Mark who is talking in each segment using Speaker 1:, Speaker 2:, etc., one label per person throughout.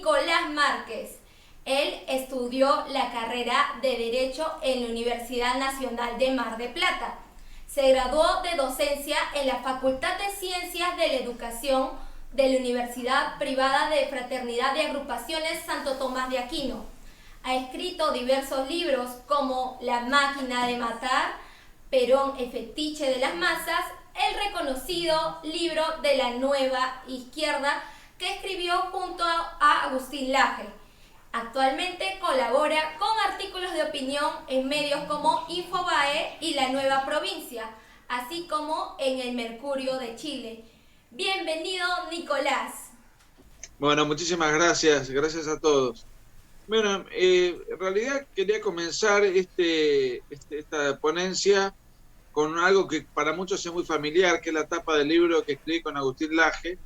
Speaker 1: Nicolás Márquez. Él estudió la carrera de Derecho en la Universidad Nacional de Mar de Plata. Se graduó de docencia en la Facultad de Ciencias de la Educación de la Universidad Privada de Fraternidad de Agrupaciones Santo Tomás de Aquino. Ha escrito diversos libros como La máquina de matar, Perón, el fetiche de las masas, el reconocido libro de la Nueva Izquierda que escribió junto a Agustín Laje. Actualmente colabora con artículos de opinión en medios como Infobae y La Nueva Provincia, así como en El Mercurio de Chile. Bienvenido, Nicolás.
Speaker 2: Bueno, muchísimas gracias, gracias a todos. Bueno, en realidad quería comenzar esta ponencia con algo que para muchos es muy familiar, que es la tapa del libro que escribí con Agustín Laje,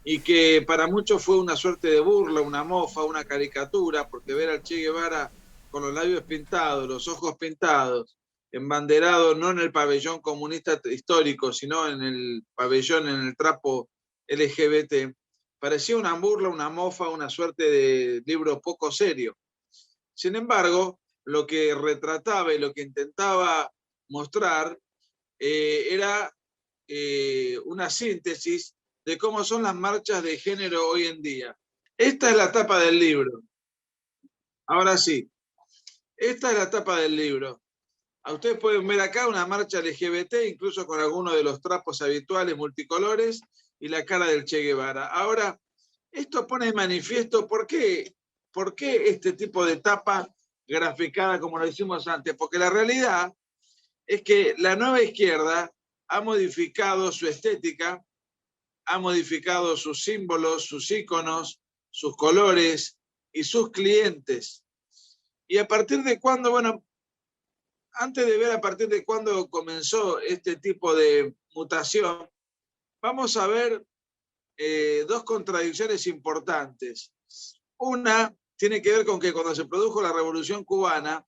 Speaker 2: y que para muchos fue una suerte de burla, una mofa, una caricatura, porque ver al Che Guevara con los labios pintados, los ojos pintados, embanderado no en el pabellón comunista histórico, sino en el pabellón, en el trapo LGBT, parecía una burla, una mofa, una suerte de libro poco serio. Sin embargo, lo que retrataba y lo que intentaba mostrar era una síntesis de cómo son las marchas de género hoy en día. Esta es la tapa del libro. Ahora sí, esta es la tapa del libro. A ustedes pueden ver acá una marcha LGBT, incluso con algunos de los trapos habituales multicolores y la cara del Che Guevara. Ahora, esto pone de manifiesto por qué este tipo de tapa graficada como lo hicimos antes, porque la realidad es que la nueva izquierda ha modificado su estética, ha modificado sus símbolos, sus íconos, sus colores y sus clientes. ¿Y a partir de cuándo? Bueno, antes de ver a partir de cuándo comenzó este tipo de mutación, vamos a ver dos contradicciones importantes. Una tiene que ver con que cuando se produjo la Revolución Cubana,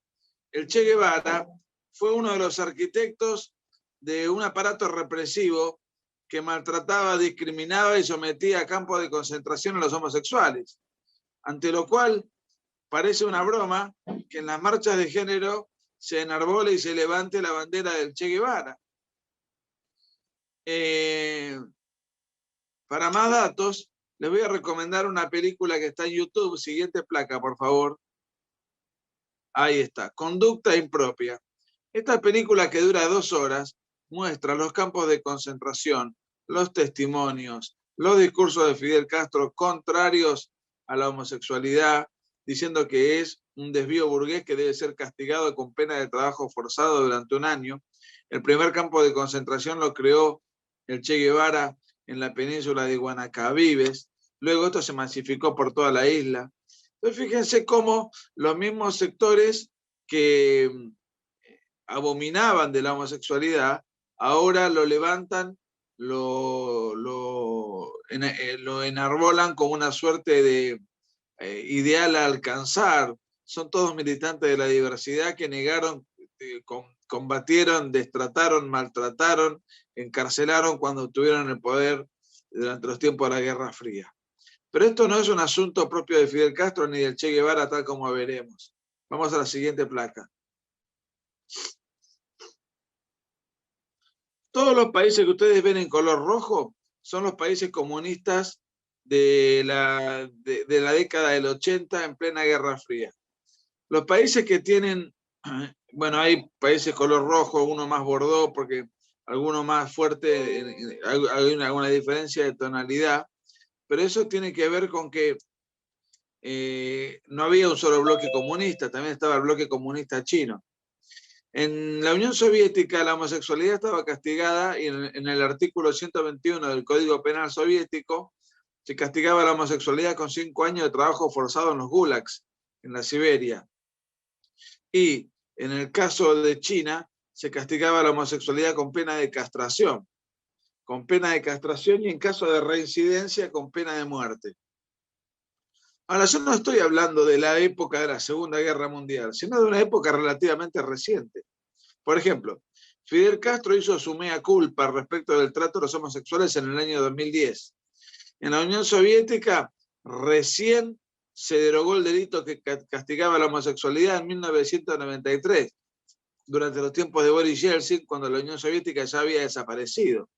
Speaker 2: el Che Guevara fue uno de los arquitectos de un aparato represivo que maltrataba, discriminaba y sometía a campos de concentración a los homosexuales. Ante lo cual, parece una broma que en las marchas de género se enarbole y se levante la bandera del Che Guevara. Para más datos, les voy a recomendar una película que está en YouTube. Siguiente placa, por favor. Ahí está, Conducta Impropia. Esta película, que dura 2 horas, muestra los campos de concentración, los testimonios, los discursos de Fidel Castro contrarios a la homosexualidad, diciendo que es un desvío burgués que debe ser castigado con pena de trabajo forzado durante 1 año. El primer campo de concentración lo creó el Che Guevara en la península de Guanacavives. Luego esto se masificó por toda la isla. Entonces fíjense cómo los mismos sectores que abominaban de la homosexualidad, ahora lo levantan, lo enarbolan como una suerte de ideal a alcanzar. Son todos militantes de la diversidad que negaron, combatieron, destrataron, maltrataron, encarcelaron cuando tuvieron el poder durante los tiempos de la Guerra Fría. Pero esto no es un asunto propio de Fidel Castro ni del Che Guevara, tal como veremos. Vamos a la siguiente placa. Todos los países que ustedes ven en color rojo son los países comunistas de la década del 80 en plena Guerra Fría. Los países que tienen, bueno, hay países color rojo, uno más bordó, porque alguno más fuerte, hay alguna diferencia de tonalidad, pero eso tiene que ver con que no había un solo bloque comunista, también estaba el bloque comunista chino. En la Unión Soviética la homosexualidad estaba castigada y en el artículo 121 del Código Penal soviético se castigaba la homosexualidad con 5 años de trabajo forzado en los gulags, en la Siberia. Y en el caso de China se castigaba la homosexualidad con pena de castración. Y en caso de reincidencia con pena de muerte. Ahora, yo no estoy hablando de la época de la Segunda Guerra Mundial, sino de una época relativamente reciente. Por ejemplo, Fidel Castro hizo su mea culpa respecto del trato de los homosexuales en el año 2010. En la Unión Soviética recién se derogó el delito que castigaba la homosexualidad en 1993, durante los tiempos de Boris Yeltsin, cuando la Unión Soviética ya había desaparecido.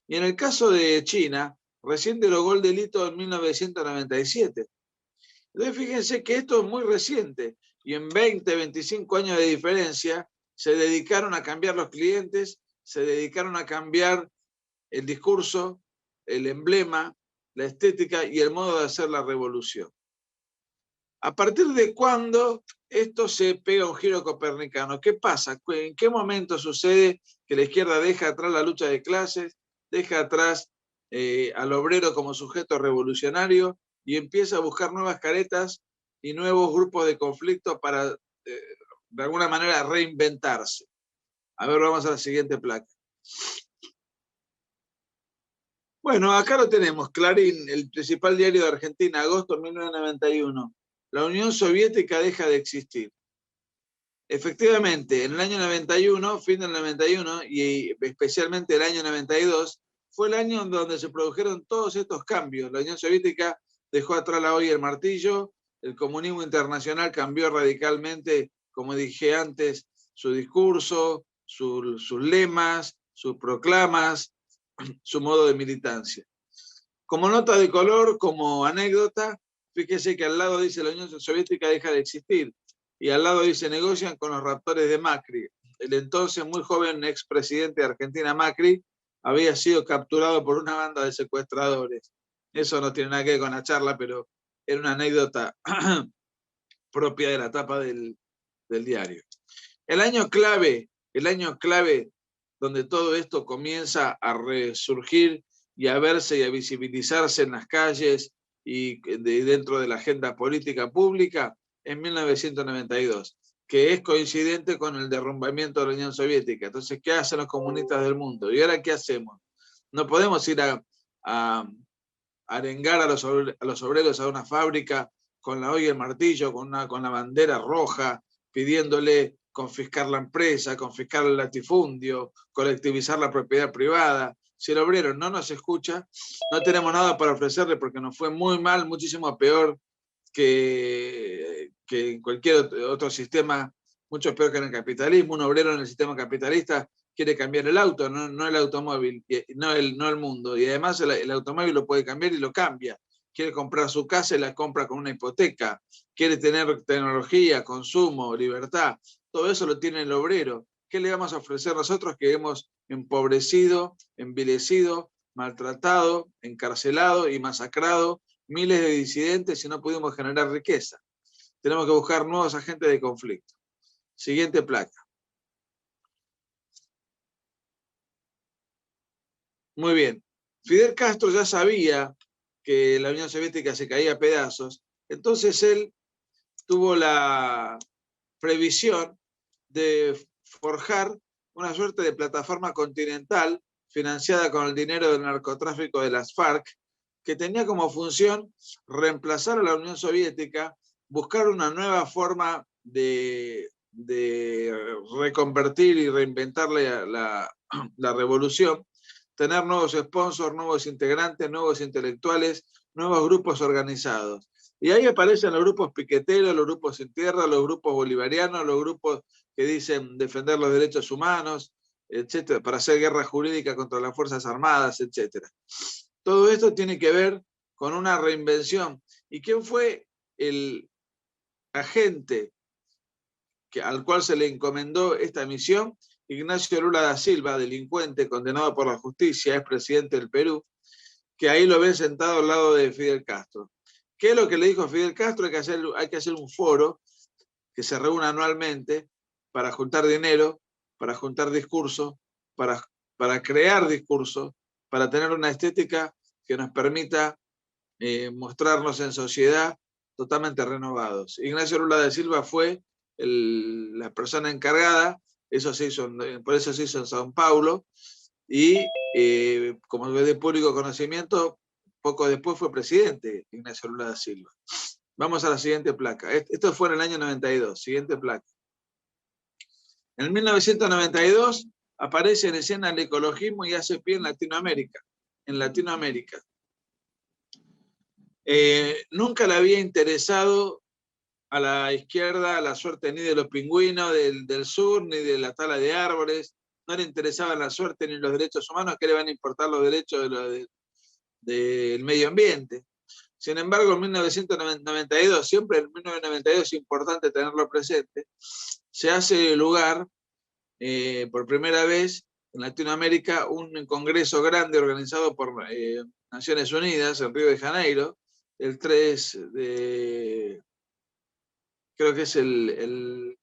Speaker 2: Y en el caso de China, recién derogó el delito en 1997. Entonces fíjense que esto es muy reciente, y en 20, 25 años de diferencia se dedicaron a cambiar los clientes, se dedicaron a cambiar el discurso, el emblema, la estética y el modo de hacer la revolución. ¿A partir de cuándo esto se pega un giro copernicano? ¿Qué pasa? ¿En qué momento sucede que la izquierda deja atrás la lucha de clases, deja atrás al obrero como sujeto revolucionario y empieza a buscar nuevas caretas y nuevos grupos de conflicto para, de alguna manera, reinventarse? A ver, vamos a la siguiente placa. Bueno, acá lo tenemos, Clarín, el principal diario de Argentina, agosto de 1991. La Unión Soviética deja de existir. Efectivamente, en el año 91, fin del 91, y especialmente el año 92, fue el año donde se produjeron todos estos cambios. La Unión Soviética dejó atrás la hoja y el martillo, el comunismo internacional cambió radicalmente, como dije antes, su discurso, sus lemas, sus proclamas, su modo de militancia. Como nota de color, como anécdota, fíjese que al lado dice la Unión Soviética deja de existir y al lado dice negocian con los raptores de Macri. El entonces muy joven expresidente de Argentina, Macri, había sido capturado por una banda de secuestradores. Eso no tiene nada que ver con la charla, pero era una anécdota propia de la tapa del diario. El año clave donde todo esto comienza a resurgir y a verse y a visibilizarse en las calles y dentro de la agenda política pública, en 1992, que es coincidente con el derrumbamiento de la Unión Soviética. Entonces, ¿qué hacen los comunistas del mundo? ¿Y ahora qué hacemos? No podemos ir a arengar a los obreros a una fábrica con la hoja y el martillo, con la bandera roja, pidiéndole confiscar la empresa, confiscar el latifundio, colectivizar la propiedad privada. Si el obrero no nos escucha, no tenemos nada para ofrecerle porque nos fue muy mal, muchísimo peor que en cualquier otro sistema, mucho peor que en el capitalismo. Un obrero en el sistema capitalista quiere cambiar el auto, no el automóvil, no el mundo. Y además el automóvil lo puede cambiar y lo cambia. Quiere comprar su casa y la compra con una hipoteca. Quiere tener tecnología, consumo, libertad. Todo eso lo tiene el obrero. ¿Qué le vamos a ofrecer nosotros que hemos empobrecido, envilecido, maltratado, encarcelado y masacrado miles de disidentes y no pudimos generar riqueza? Tenemos que buscar nuevos agentes de conflicto. Siguiente placa. Muy bien. Fidel Castro ya sabía que la Unión Soviética se caía a pedazos, entonces él tuvo la previsión de forjar una suerte de plataforma continental financiada con el dinero del narcotráfico de las FARC, que tenía como función reemplazar a la Unión Soviética, buscar una nueva forma de reconvertir y reinventar la revolución, tener nuevos sponsors, nuevos integrantes, nuevos intelectuales, nuevos grupos organizados. Y ahí aparecen los grupos piqueteros, los grupos sin tierra, los grupos bolivarianos, los grupos que dicen defender los derechos humanos, etcétera, para hacer guerra jurídica contra las Fuerzas Armadas, etcétera. Todo esto tiene que ver con una reinvención. ¿Y quién fue el agente al cual se le encomendó esta misión? Ignacio Lula da Silva, delincuente condenado por la justicia, es presidente del Perú, que ahí lo ven sentado al lado de Fidel Castro. ¿Qué es lo que le dijo Fidel Castro? Hay que hacer un foro que se reúna anualmente para juntar dinero, para juntar discursos, para crear discursos, para tener una estética que nos permita mostrarnos en sociedad totalmente renovados. Ignacio Lula da Silva fue la persona encargada, por eso se hizo en São Paulo, y como es de público conocimiento, poco después fue presidente Ignacio Lula da Silva. Vamos a la siguiente placa. Esto fue en el año 92. Siguiente placa. En 1992 aparece en escena el ecologismo y hace pie en Latinoamérica. Nunca le había interesado a la izquierda la suerte ni de los pingüinos del sur, ni de la tala de árboles, no le interesaba la suerte ni los derechos humanos, ¿qué le van a importar los derechos del medio ambiente? Sin embargo, en 1992, siempre en 1992 es importante tenerlo presente, se hace lugar por primera vez en Latinoamérica un congreso grande organizado por Naciones Unidas en Río de Janeiro, el 3 de, creo que es el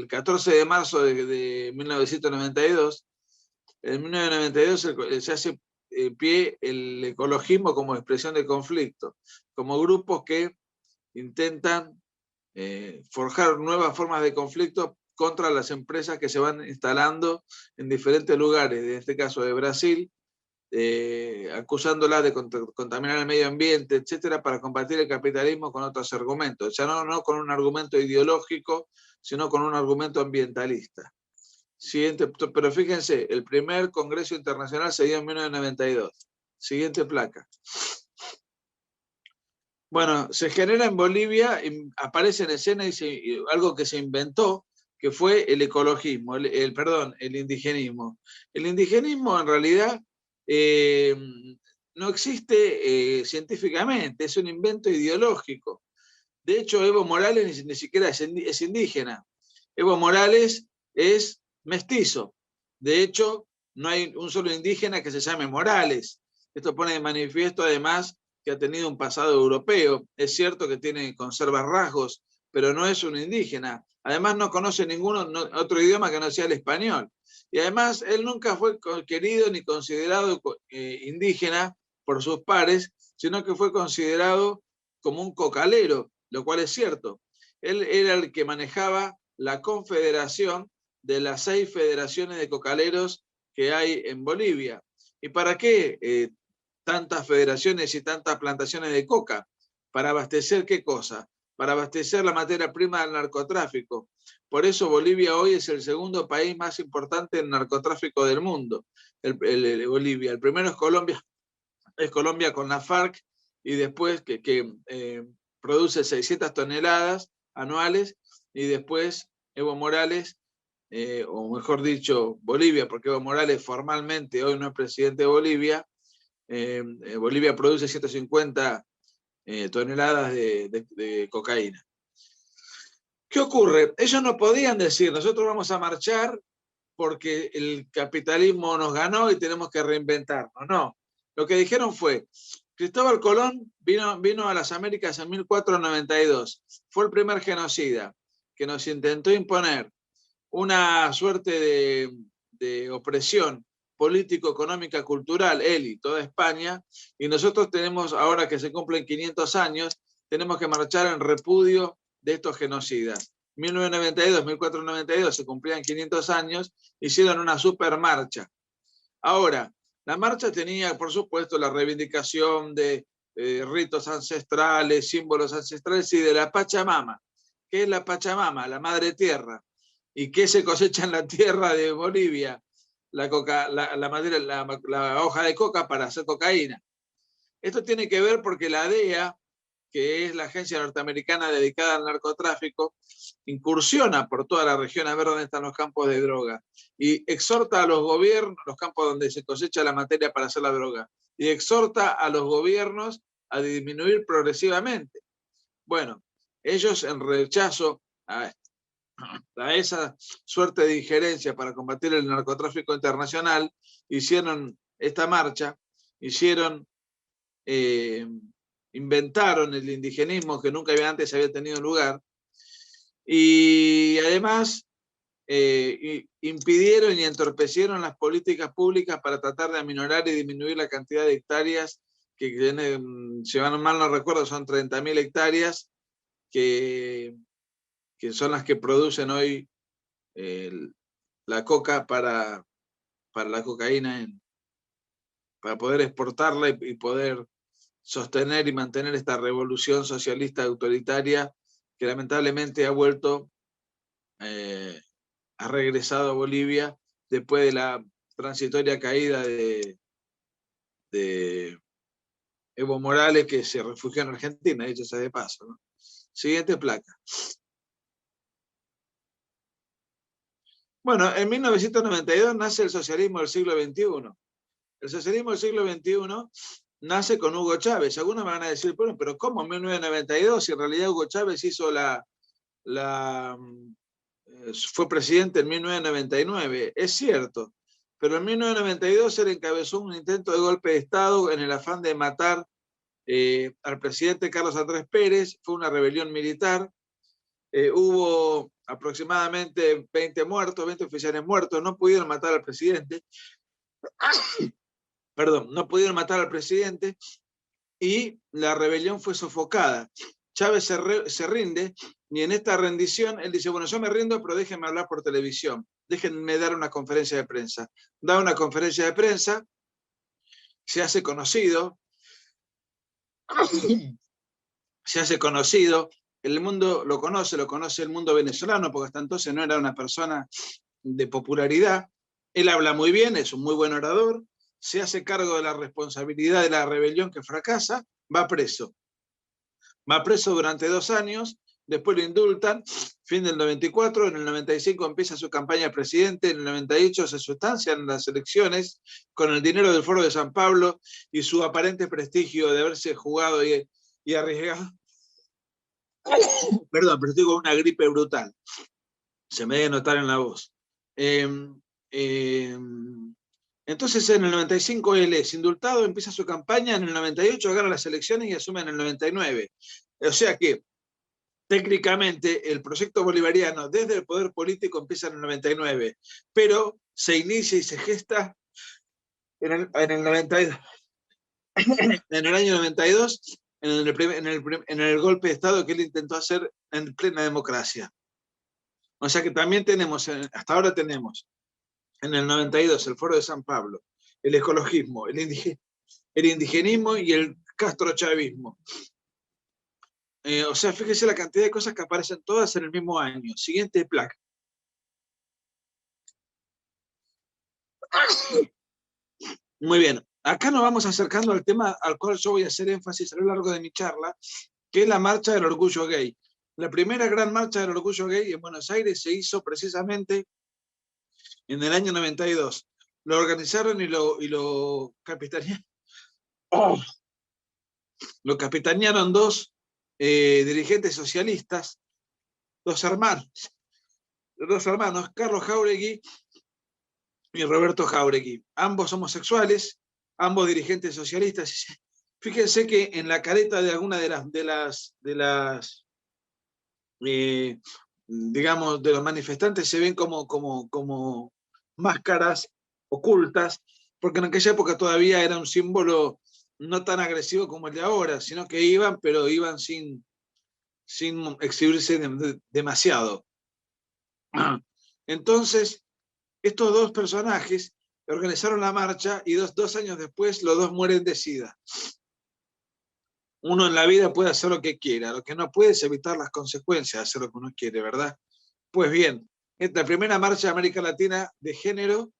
Speaker 2: 14 de marzo de 1992. En 1992 se hace pie el ecologismo como expresión de conflicto, como grupos que intentan forjar nuevas formas de conflicto contra las empresas que se van instalando en diferentes lugares, en este caso de Brasil, acusándola de contaminar el medio ambiente, etcétera, para combatir el capitalismo con otros argumentos. Ya no con un argumento ideológico, sino con un argumento ambientalista. Siguiente, pero fíjense, el primer Congreso Internacional se dio en 1992. Siguiente placa. Bueno, se genera en Bolivia, aparece en escena algo que se inventó, que fue el ecologismo, el indigenismo. El indigenismo en realidad no existe científicamente, es un invento ideológico. De hecho, Evo Morales ni siquiera es indígena. Evo Morales es mestizo. De hecho, no hay un solo indígena que se llame Morales. Esto pone de manifiesto además que ha tenido un pasado europeo. Es cierto que conserva rasgos, pero no es un indígena. Además no conoce ningún otro idioma que no sea el español. Y además él nunca fue querido ni considerado indígena por sus pares, sino que fue considerado como un cocalero, lo cual es cierto. Él era el que manejaba la confederación de las 6 federaciones de cocaleros que hay en Bolivia. ¿Y para qué tantas federaciones y tantas plantaciones de coca? ¿Para abastecer qué cosa? Para abastecer la materia prima del narcotráfico. Por eso Bolivia hoy es el segundo país más importante en narcotráfico del mundo. Bolivia. El primero es Colombia con la FARC, y después que produce 600 toneladas anuales, y después Evo Morales, o mejor dicho, Bolivia, porque Evo Morales formalmente hoy no es presidente de Bolivia. Bolivia produce 150 toneladas de cocaína. ¿Qué ocurre? Ellos no podían decir, nosotros vamos a marchar porque el capitalismo nos ganó y tenemos que reinventarnos. No, lo que dijeron fue, Cristóbal Colón vino a las Américas en 1492, fue el primer genocida que nos intentó imponer una suerte de opresión político-económica, cultural, él y toda España, y nosotros tenemos, ahora que se cumplen 500 años, tenemos que marchar en repudio de estos genocidas. 1992, 1492 se cumplían 500 años, hicieron una supermarcha. Ahora, la marcha tenía, por supuesto, la reivindicación de ritos ancestrales, símbolos ancestrales y de la Pachamama. ¿Qué es la Pachamama? La madre tierra. ¿Y qué se cosecha en la tierra de Bolivia? La hoja de coca para hacer cocaína. Esto tiene que ver porque la DEA, que es la agencia norteamericana dedicada al narcotráfico, incursiona por toda la región a ver dónde están los campos de droga y exhorta a los gobiernos, los campos donde se cosecha la materia para hacer la droga, y exhorta a los gobiernos a disminuir progresivamente. Bueno, ellos en rechazo a esa suerte de injerencia para combatir el narcotráfico internacional hicieron esta marcha, inventaron el indigenismo que nunca antes había tenido lugar, y además impidieron y entorpecieron las políticas públicas para tratar de aminorar y disminuir la cantidad de hectáreas que, si mal no recuerdo, son 30.000 hectáreas que son las que producen hoy la coca para la cocaína, para poder exportarla y poder sostener y mantener esta revolución socialista autoritaria que lamentablemente ha regresado a Bolivia después de la transitoria caída de Evo Morales, que se refugió en Argentina, dicho sea de paso, ¿no? Siguiente placa. Bueno, en 1992 nace el socialismo del siglo XXI. El socialismo del siglo XXI nace con Hugo Chávez. Algunos me van a decir, bueno, pero ¿cómo en 1992? Si en realidad Hugo Chávez hizo fue presidente en 1999. Es cierto, pero en 1992 él encabezó un intento de golpe de Estado en el afán de matar al presidente Carlos Andrés Pérez. Fue una rebelión militar. Hubo aproximadamente 20 muertos, 20 oficiales muertos. No pudieron matar al presidente. Perdón, no pudieron matar al presidente y la rebelión fue sofocada. Chávez se rinde y en esta rendición él dice, bueno, yo me rindo, pero déjenme hablar por televisión, déjenme dar una conferencia de prensa. Da una conferencia de prensa, se hace conocido, el mundo lo conoce el mundo venezolano, porque hasta entonces no era una persona de popularidad. Él habla muy bien, es un muy buen orador, se hace cargo de la responsabilidad de la rebelión que fracasa, va preso. Va preso durante 2 años, después lo indultan, fin del 94, en el 95 empieza su campaña de presidente, en el 98 se sustancian las elecciones con el dinero del Foro de San Pablo y su aparente prestigio de haberse jugado y arriesgado. Perdón, pero estoy con una gripe brutal. Se me debe notar en la voz. Entonces en el 95 él es indultado, empieza su campaña, en el 98 gana las elecciones y asume en el 99. O sea que técnicamente el proyecto bolivariano desde el poder político empieza en el 99, pero se inicia y se gesta en el 92, en el año 92, en el golpe de Estado que él intentó hacer en plena democracia. O sea que también tenemos, hasta ahora tenemos, en el 92, el Foro de San Pablo, el ecologismo, el indigenismo y el castrochavismo. O sea, fíjese la cantidad de cosas que aparecen todas en el mismo año. Siguiente placa. Muy bien. Acá nos vamos acercando al tema al cual yo voy a hacer énfasis a lo largo de mi charla, que es la marcha del orgullo gay. La primera gran marcha del orgullo gay en Buenos Aires se hizo precisamente en el año 92. Lo organizaron y lo capitanearon. Lo capitanearon 2 dirigentes socialistas, 2 hermanos, Carlos Jáuregui y Roberto Jáuregui, ambos homosexuales, ambos dirigentes socialistas. Fíjense que en la careta de alguna de las digamos, de los manifestantes se ven como máscaras ocultas, porque en aquella época todavía era un símbolo no tan agresivo como el de ahora, sino que iban, pero iban sin exhibirse demasiado. Entonces, estos 2 personajes organizaron la marcha y 2 años después los 2 mueren de SIDA. Uno en la vida puede hacer lo que quiera, lo que no puede es evitar las consecuencias de hacer lo que uno quiere, ¿verdad? Pues bien, es la primera marcha de América Latina de género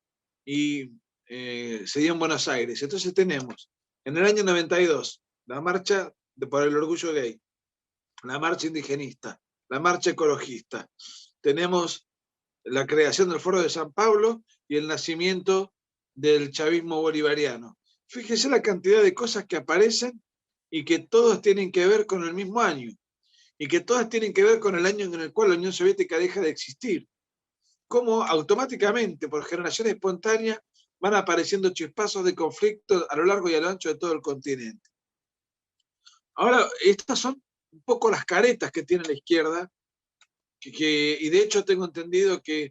Speaker 2: y se dio en Buenos Aires. Entonces tenemos en el año 92 la marcha por el orgullo gay, la marcha indigenista, la marcha ecologista. Tenemos la creación del Foro de San Pablo y el nacimiento del chavismo bolivariano. Fíjese la cantidad de cosas que aparecen y que todos tienen que ver con el mismo año, y que todas tienen que ver con el año en el cual la Unión Soviética deja de existir. Cómo automáticamente, por generación espontánea, van apareciendo chispazos de conflicto a lo largo y a lo ancho de todo el continente. Ahora, estas son un poco las caretas que tiene la izquierda, y de hecho tengo entendido que,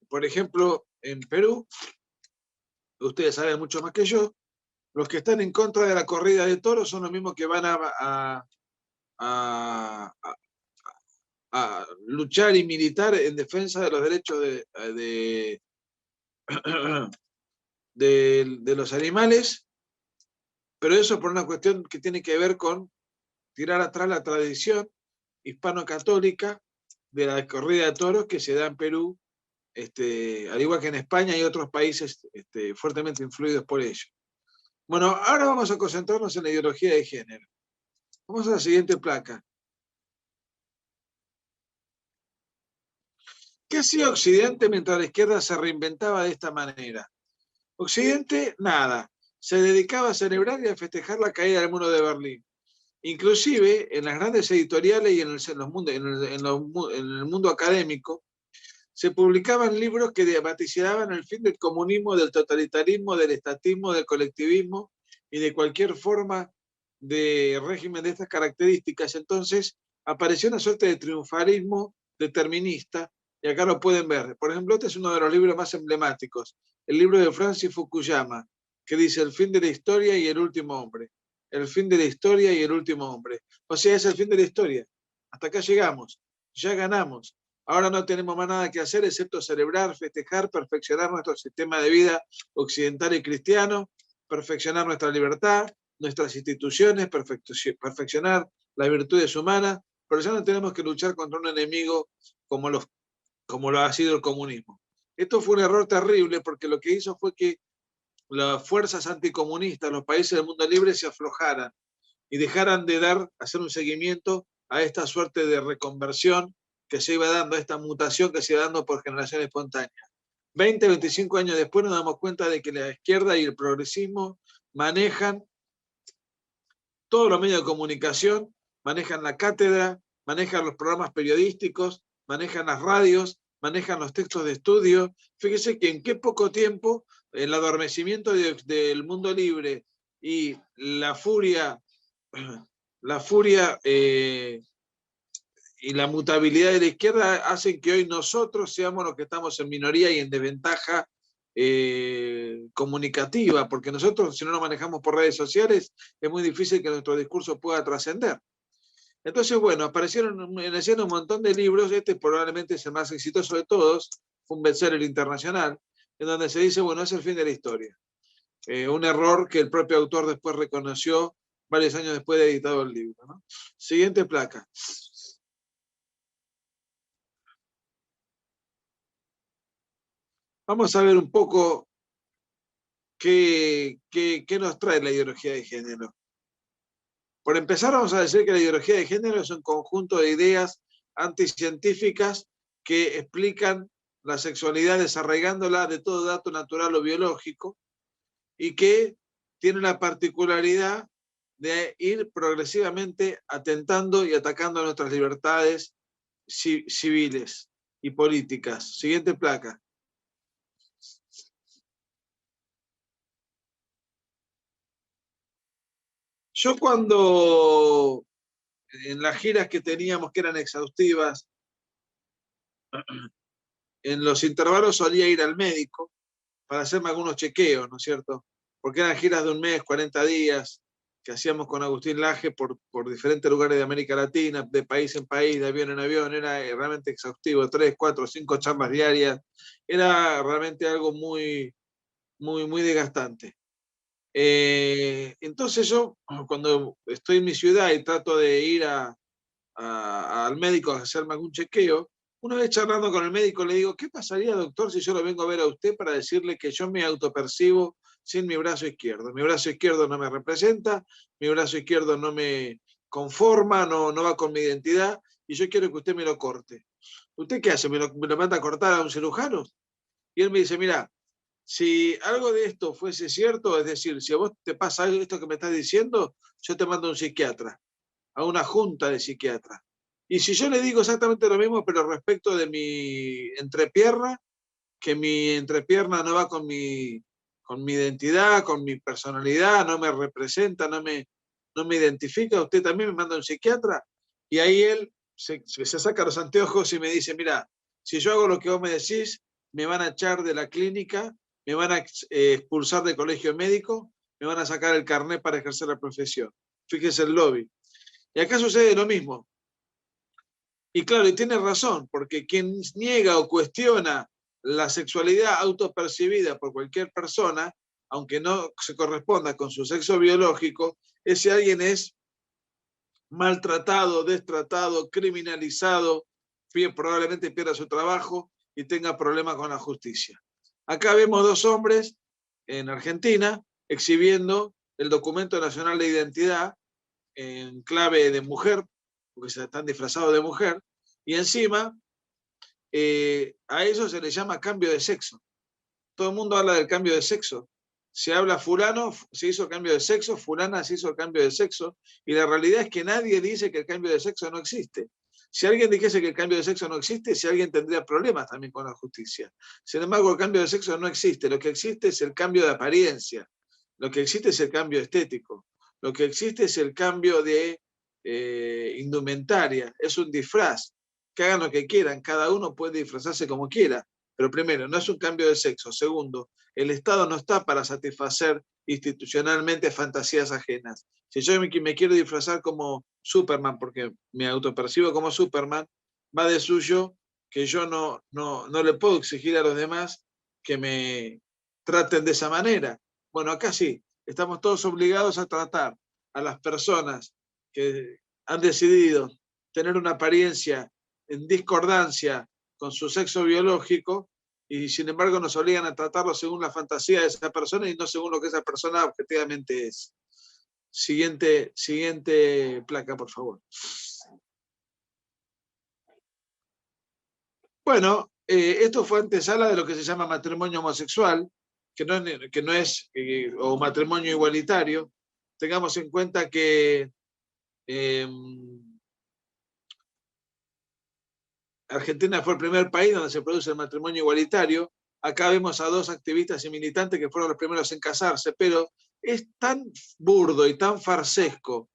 Speaker 2: por ejemplo, en Perú, ustedes saben mucho más que yo, los que están en contra de la corrida de toros son los mismos que van a luchar y militar en defensa de los derechos de los animales, pero eso por una cuestión que tiene que ver con tirar atrás la tradición hispano-católica de la corrida de toros que se da en Perú, al igual que en España y otros países fuertemente influidos por ello. Bueno, ahora vamos a concentrarnos en la ideología de género. Vamos a la siguiente placa. ¿Qué hacía Occidente mientras la izquierda se reinventaba de esta manera? Occidente, nada. Se dedicaba a celebrar y a festejar la caída del muro de Berlín. Inclusive, en las grandes editoriales y en el mundo académico, se publicaban libros que vaticinaban el fin del comunismo, del totalitarismo, del estatismo, del colectivismo y de cualquier forma de régimen de estas características. Entonces apareció una suerte de triunfalismo determinista, y acá lo pueden ver. Por ejemplo, este es uno de los libros más emblemáticos, el libro de Francis Fukuyama, que dice el fin de la historia y el último hombre. El fin de la historia y el último hombre. O sea, es el fin de la historia. Hasta acá llegamos, ya ganamos. Ahora no tenemos más nada que hacer excepto celebrar, festejar, perfeccionar nuestro sistema de vida occidental y cristiano, perfeccionar nuestra libertad, nuestras instituciones, perfeccionar las virtudes humanas, pero ya no tenemos que luchar contra un enemigo como lo ha sido el comunismo. Esto fue un error terrible porque lo que hizo fue que las fuerzas anticomunistas, los países del mundo libre se aflojaran y dejaran de hacer un seguimiento a esta suerte de reconversión que se iba dando, a esta mutación que se iba dando por generación espontánea. 20, 25 años después nos damos cuenta de que la izquierda y el progresismo manejan todos los medios de comunicación, manejan la cátedra, manejan los programas periodísticos, manejan las radios, manejan los textos de estudio. Fíjese que en qué poco tiempo el adormecimiento del mundo libre y la furia y la mutabilidad de la izquierda hacen que hoy nosotros seamos los que estamos en minoría y en desventaja comunicativa, porque nosotros, si no nos manejamos por redes sociales, es muy difícil que nuestro discurso pueda trascender. Entonces, bueno, aparecieron en escena un montón de libros, este probablemente es el más exitoso de todos, fue un bestseller internacional, en donde se dice, bueno, es el fin de la historia. Un error que el propio autor después reconoció varios años después de editado el libro, ¿no? Siguiente placa. Vamos a ver un poco qué nos trae la ideología de género. Por empezar, vamos a decir que la ideología de género es un conjunto de ideas anticientíficas que explican la sexualidad desarraigándola de todo dato natural o biológico y que tiene la particularidad de ir progresivamente atentando y atacando nuestras libertades civiles y políticas. Siguiente placa. Yo cuando en las giras que teníamos, que eran exhaustivas, en los intervalos solía ir al médico para hacerme algunos chequeos, ¿no es cierto? Porque eran giras de un mes, 40 días, que hacíamos con Agustín Laje por diferentes lugares de América Latina, de país en país, de avión en avión, era realmente exhaustivo, 3, 4, 5 chambas diarias, era realmente algo muy, muy, muy desgastante. Entonces yo, cuando estoy en mi ciudad y trato de ir al médico a hacerme algún chequeo, una vez charlando con el médico le digo, ¿qué pasaría, doctor, si yo lo vengo a ver a usted para decirle que yo me autopercibo sin mi brazo izquierdo? Mi brazo izquierdo no me representa, mi brazo izquierdo no me conforma, no va con mi identidad, y yo quiero que usted me lo corte. ¿Usted qué hace? ¿Me lo manda a cortar a un cirujano? Y él me dice, mira, si algo de esto fuese cierto, es decir, si a vos te pasa esto que me estás diciendo, yo te mando a un psiquiatra, a una junta de psiquiatras. Y si yo le digo exactamente lo mismo, pero respecto de mi entrepierna, que mi entrepierna no va con mi identidad, con mi personalidad, no me representa, no me identifica, usted también me manda a un psiquiatra. Y ahí él se saca los anteojos y me dice, mira, si yo hago lo que vos me decís, me van a echar de la clínica, me van a expulsar del colegio médico, me van a sacar el carnet para ejercer la profesión. Fíjese el lobby. Y acá sucede lo mismo. Y claro, y tiene razón, porque quien niega o cuestiona la sexualidad autopercibida por cualquier persona, aunque no se corresponda con su sexo biológico, ese alguien es maltratado, destratado, criminalizado, probablemente pierda su trabajo y tenga problemas con la justicia. Acá vemos dos hombres en Argentina exhibiendo el documento nacional de identidad en clave de mujer, porque se están disfrazados de mujer, y encima a eso se le llama cambio de sexo. Todo el mundo habla del cambio de sexo. Se habla fulano, se hizo cambio de sexo, fulana se hizo el cambio de sexo, y la realidad es que nadie dice que el cambio de sexo no existe. Si alguien dijese que el cambio de sexo no existe, si alguien tendría problemas también con la justicia. Sin embargo, el cambio de sexo no existe. Lo que existe es el cambio de apariencia. Lo que existe es el cambio estético. Lo que existe es el cambio de indumentaria. Es un disfraz. Que hagan lo que quieran. Cada uno puede disfrazarse como quiera. Pero primero, no es un cambio de sexo. Segundo, el Estado no está para satisfacer institucionalmente fantasías ajenas. Si yo me quiero disfrazar como Superman, porque me autopercibo como Superman, va de suyo que yo no le puedo exigir a los demás que me traten de esa manera. Bueno, acá sí, estamos todos obligados a tratar a las personas que han decidido tener una apariencia en discordancia con su sexo biológico, y sin embargo nos obligan a tratarlo según la fantasía de esa persona y no según lo que esa persona objetivamente es. Siguiente placa, por favor. Bueno, esto fue antesala de lo que se llama matrimonio homosexual, que no es o matrimonio igualitario. Tengamos en cuenta que Argentina fue el primer país donde se produce el matrimonio igualitario. Acá vemos a dos activistas y militantes que fueron los primeros en casarse, pero es tan burdo y tan farsesco,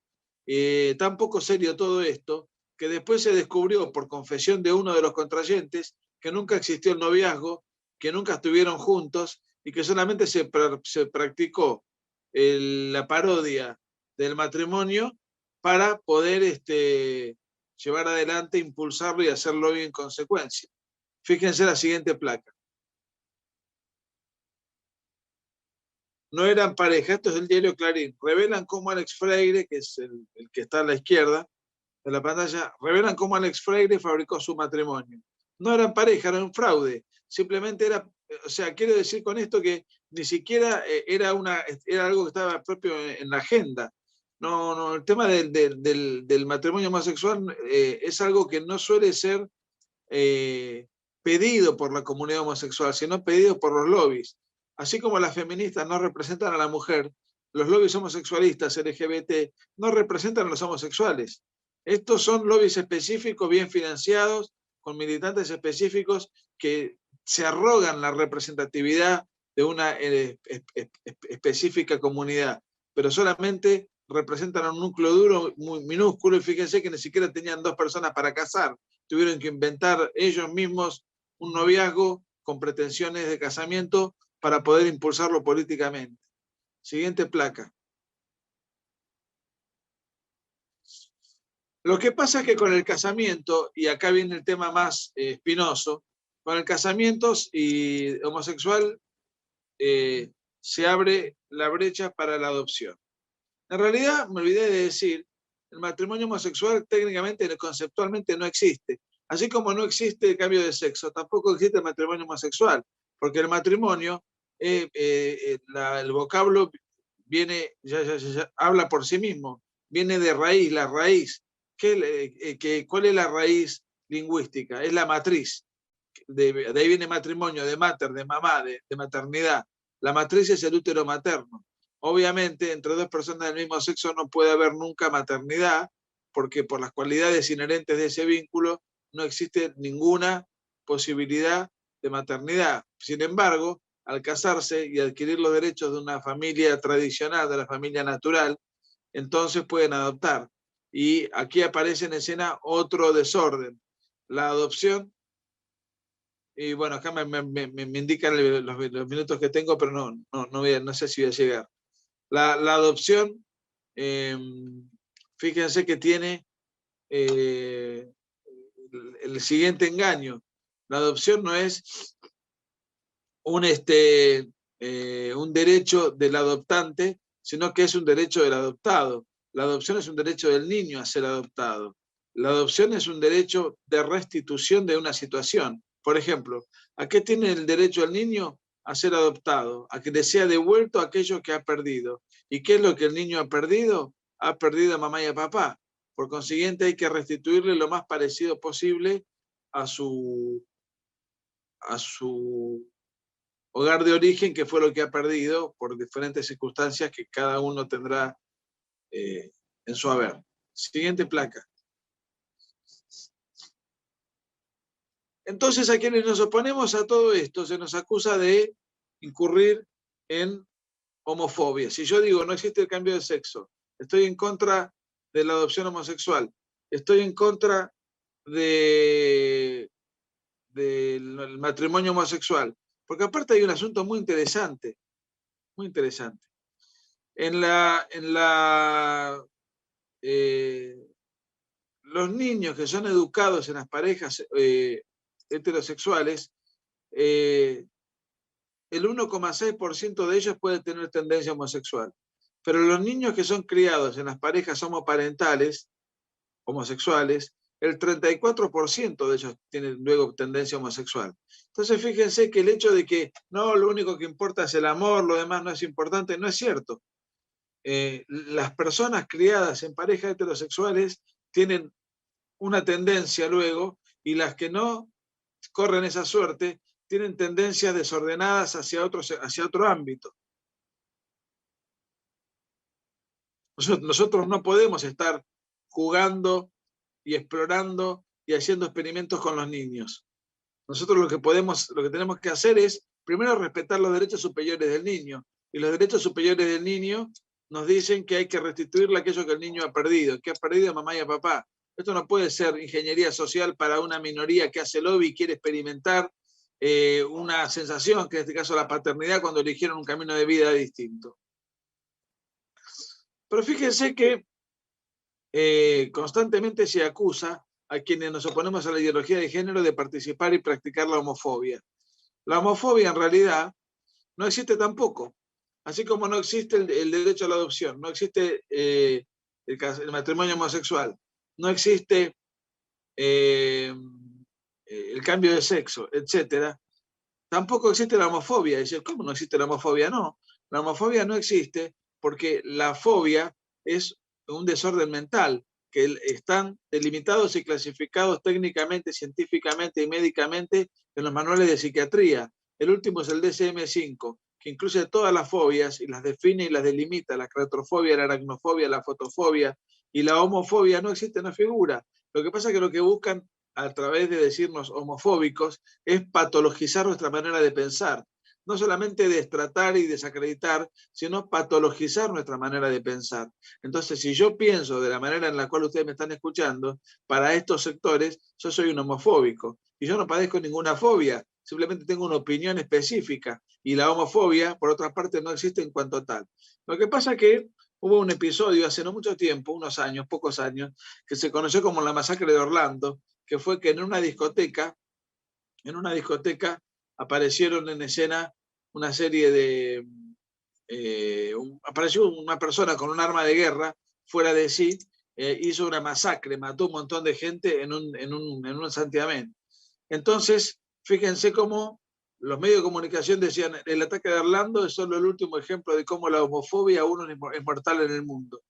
Speaker 2: tan poco serio todo esto, que después se descubrió por confesión de uno de los contrayentes que nunca existió el noviazgo, que nunca estuvieron juntos y que solamente se practicó la parodia del matrimonio para poder llevar adelante, impulsarlo y hacerlo bien en consecuencia. Fíjense la siguiente placa. No eran pareja, esto es del diario Clarín. Revelan cómo Alex Freire, que es el que está a la izquierda de la pantalla, revelan cómo Alex Freire fabricó su matrimonio. No eran pareja, era un fraude. Simplemente era, o sea, quiero decir con esto que ni siquiera era algo que estaba propio en la agenda. No, el tema del matrimonio homosexual es algo que no suele ser pedido por la comunidad homosexual, sino pedido por los lobbies. Así como las feministas no representan a la mujer, los lobbies homosexualistas LGBT no representan a los homosexuales. Estos son lobbies específicos, bien financiados, con militantes específicos que se arrogan la representatividad de una específica comunidad, pero solamente representan a un núcleo duro muy minúsculo, y fíjense que ni siquiera tenían 2 personas para casar, tuvieron que inventar ellos mismos un noviazgo con pretensiones de casamiento para poder impulsarlo políticamente. Siguiente placa. Lo que pasa es que con el casamiento, y acá viene el tema más espinoso, con el casamiento y homosexual se abre la brecha para la adopción. En realidad, me olvidé de decir, el matrimonio homosexual técnicamente, conceptualmente no existe. Así como no existe el cambio de sexo, tampoco existe el matrimonio homosexual, porque el matrimonio, el vocablo viene, ya habla por sí mismo, viene de raíz, la raíz. ¿Cuál es la raíz lingüística? Es la matriz. De ahí viene matrimonio, de mater, de mamá, de maternidad. La matriz es el útero materno. Obviamente, entre 2 personas del mismo sexo no puede haber nunca maternidad, porque por las cualidades inherentes de ese vínculo no existe ninguna posibilidad de maternidad. Sin embargo, al casarse y adquirir los derechos de una familia tradicional, de la familia natural, entonces pueden adoptar. Y aquí aparece en escena otro desorden, la adopción. Y bueno, acá me indican los minutos que tengo, pero no sé si voy a llegar. La adopción, fíjense que tiene el siguiente engaño. La adopción no es un derecho del adoptante, sino que es un derecho del adoptado. La adopción es un derecho del niño a ser adoptado. La adopción es un derecho de restitución de una situación. Por ejemplo, ¿a qué tiene el derecho el niño? a ser adoptado, a que le sea devuelto aquello que ha perdido. ¿Y qué es lo que el niño ha perdido? Ha perdido a mamá y a papá. Por consiguiente, hay que restituirle lo más parecido posible a su hogar de origen, que fue lo que ha perdido por diferentes circunstancias que cada uno tendrá en su haber. Siguiente placa. Entonces, a quienes nos oponemos a todo esto, se nos acusa de incurrir en homofobia. Si yo digo no existe el cambio de sexo, estoy en contra de la adopción homosexual, estoy en contra del matrimonio homosexual, porque aparte hay un asunto muy interesante, muy interesante. Los niños que son educados en las parejas heterosexuales, el 1,6% de ellos puede tener tendencia homosexual. Pero los niños que son criados en las parejas homoparentales, homosexuales, el 34% de ellos tienen luego tendencia homosexual. Entonces fíjense que el hecho de que no, lo único que importa es el amor, lo demás no es importante, no es cierto. Las personas criadas en parejas heterosexuales tienen una tendencia luego, y las que no corren esa suerte tienen tendencias desordenadas hacia otro ámbito. Nosotros no podemos estar jugando y explorando y haciendo experimentos con los niños. Nosotros lo que tenemos que hacer es, primero, respetar los derechos superiores del niño. Y los derechos superiores del niño nos dicen que hay que restituirle aquello que el niño ha perdido, que ha perdido a mamá y a papá. Esto no puede ser ingeniería social para una minoría que hace lobby y quiere experimentar una sensación, que en este caso la paternidad, cuando eligieron un camino de vida distinto. Pero fíjense que constantemente se acusa a quienes nos oponemos a la ideología de género de participar y practicar la homofobia. La homofobia en realidad no existe tampoco, así como no existe el derecho a la adopción, no existe el matrimonio homosexual, no existe el cambio de sexo, etc. Tampoco existe la homofobia. Dice, ¿cómo no existe la homofobia? No, la homofobia no existe porque la fobia es un desorden mental, que están delimitados y clasificados técnicamente, científicamente y médicamente en los manuales de psiquiatría. El último es el DSM-5, que incluye todas las fobias y las define y las delimita: la claustrofobia, la aracnofobia, la fotofobia, y la homofobia no existe, no figura. Lo que pasa es que lo que buscan a través de decirnos homofóbicos es patologizar nuestra manera de pensar. No solamente destratar y desacreditar, sino patologizar nuestra manera de pensar. Entonces, si yo pienso de la manera en la cual ustedes me están escuchando, para estos sectores, yo soy un homofóbico. Y yo no padezco ninguna fobia, simplemente tengo una opinión específica. Y la homofobia, por otra parte, no existe en cuanto a tal. Lo que pasa es que hubo un episodio hace no mucho tiempo, unos años, pocos años, que se conoció como la masacre de Orlando, que fue que en una discoteca aparecieron en escena una serie de... apareció una persona con un arma de guerra fuera de sí, hizo una masacre, mató un montón de gente en un santiamén. Entonces, fíjense cómo los medios de comunicación decían: el ataque de Orlando es solo el último ejemplo de cómo la homofobia aún es mortal en el mundo.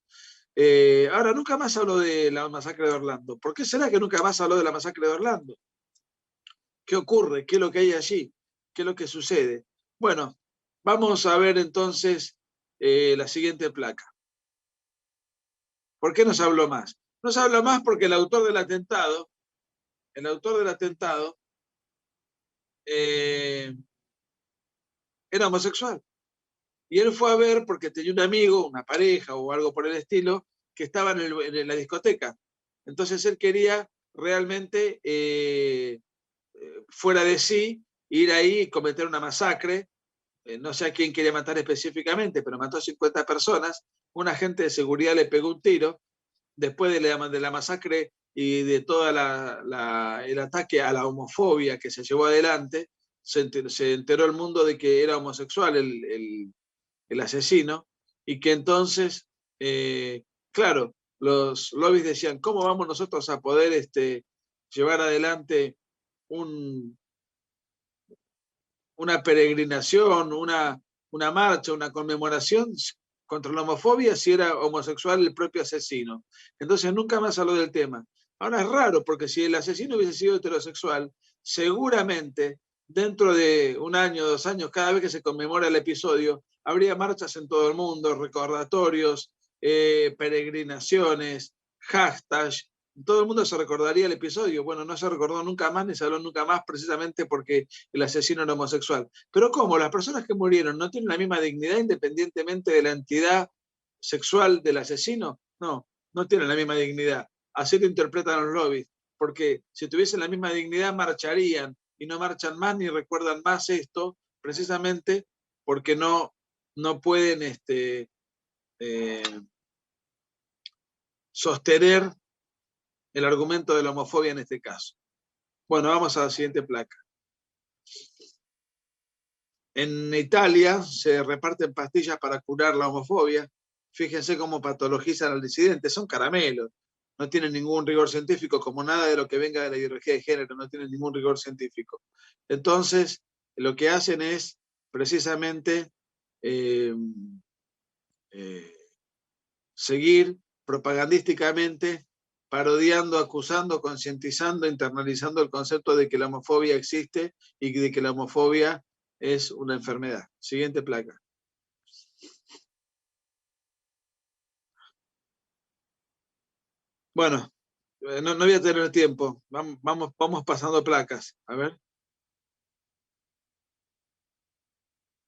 Speaker 2: Ahora, nunca más habló de la masacre de Orlando. ¿Por qué será que nunca más habló de la masacre de Orlando? ¿Qué ocurre? ¿Qué es lo que hay allí? ¿Qué es lo que sucede? Bueno, vamos a ver entonces la siguiente placa. ¿Por qué nos habló más? Nos habla más porque el autor del atentado era homosexual. Y él fue a ver porque tenía un amigo, una pareja o algo por el estilo, que estaba en la discoteca. Entonces él quería realmente, fuera de sí, ir ahí y cometer una masacre. No sé a quién quería matar específicamente, pero mató a 50 personas. Un agente de seguridad le pegó un tiro. Después de la masacre y de todo el ataque a la homofobia que se llevó adelante, se enteró el mundo de que era homosexual el asesino, y que entonces, claro, los lobbies decían: ¿cómo vamos nosotros a poder llevar adelante un una peregrinación, una marcha, una conmemoración contra la homofobia si era homosexual el propio asesino. Entonces nunca más habló del tema. Ahora es raro, porque si el asesino hubiese sido heterosexual, seguramente dentro de 1 año, 2 años, cada vez que se conmemora el episodio, habría marchas en todo el mundo, recordatorios, peregrinaciones, hashtags, todo el mundo se recordaría el episodio. Bueno, no se recordó nunca más ni se habló nunca más, precisamente porque el asesino era homosexual. Pero ¿cómo? Las personas que murieron no tienen la misma dignidad independientemente de la entidad sexual del asesino. No, no tienen la misma dignidad. Así lo interpretan los lobbies, porque si tuviesen la misma dignidad marcharían, y no marchan más ni recuerdan más esto, precisamente porque no pueden sostener el argumento de la homofobia en este caso. Bueno, vamos a la siguiente placa. En Italia se reparten pastillas para curar la homofobia. Fíjense cómo patologizan al disidente. Son caramelos. No tienen ningún rigor científico, como nada de lo que venga de la ideología de género, no tienen ningún rigor científico. Entonces, lo que hacen es precisamente seguir propagandísticamente parodiando, acusando, concientizando, internalizando el concepto de que la homofobia existe y de que la homofobia es una enfermedad. Siguiente placa. Bueno, no voy a tener tiempo. Vamos pasando placas. A ver.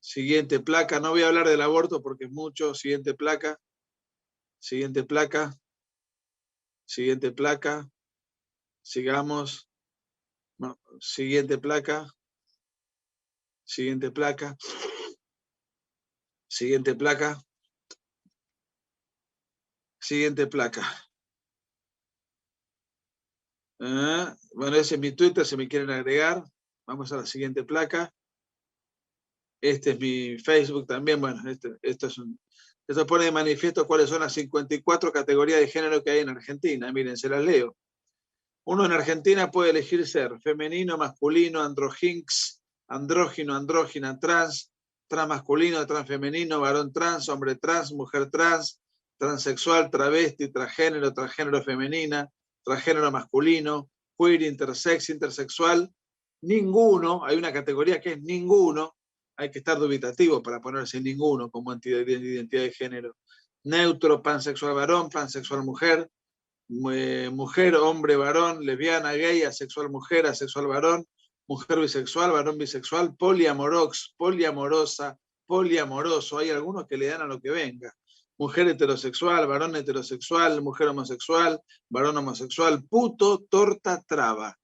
Speaker 2: Siguiente placa. No voy a hablar del aborto porque es mucho. Siguiente placa. Siguiente placa. Siguiente placa. Sigamos. No, siguiente placa. Siguiente placa. Siguiente placa. Siguiente placa. Bueno, ese es mi Twitter, si me quieren agregar. Vamos a la siguiente placa. Este es mi Facebook también. Bueno, esto pone de manifiesto cuáles son las 54 categorías de género que hay en Argentina. Miren, se las leo. Uno en Argentina puede elegir ser femenino, masculino, androginx, andrógino, andrógina, trans, transmasculino, transfemenino, varón trans, hombre trans, mujer trans, transexual, travesti, transgénero, transgénero femenina, transgénero masculino, queer, intersex, intersexual. Ninguno, hay una categoría que es ninguno, hay que estar dubitativo para ponerse ninguno como identidad de género. Neutro, pansexual varón, pansexual mujer, mujer, hombre, varón, lesbiana, gay, asexual mujer, asexual varón, mujer bisexual, varón bisexual, poliamorosa, poliamoroso. Hay algunos que le dan a lo que venga. Mujer heterosexual, varón heterosexual, mujer homosexual, varón homosexual, puto, torta, traba.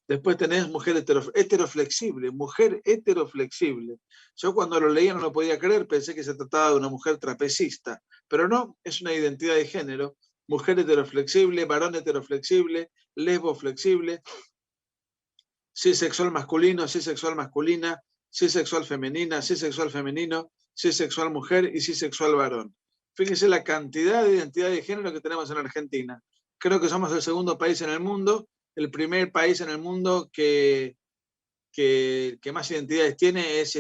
Speaker 2: Después tenés mujer heteroflexible, mujer heteroflexible. Yo cuando lo leía no lo podía creer, pensé que se trataba de una mujer trapecista, pero no, es una identidad de género. Mujer heteroflexible, varón heteroflexible, lesbo flexible, cisexual masculino, cisexual masculina, cisexual femenina, cisexual femenino, cisexual mujer y cisexual varón. Fíjense la cantidad de identidades de género que tenemos en Argentina. Creo que somos el segundo país en el mundo, el primer país en el mundo que más identidades tiene es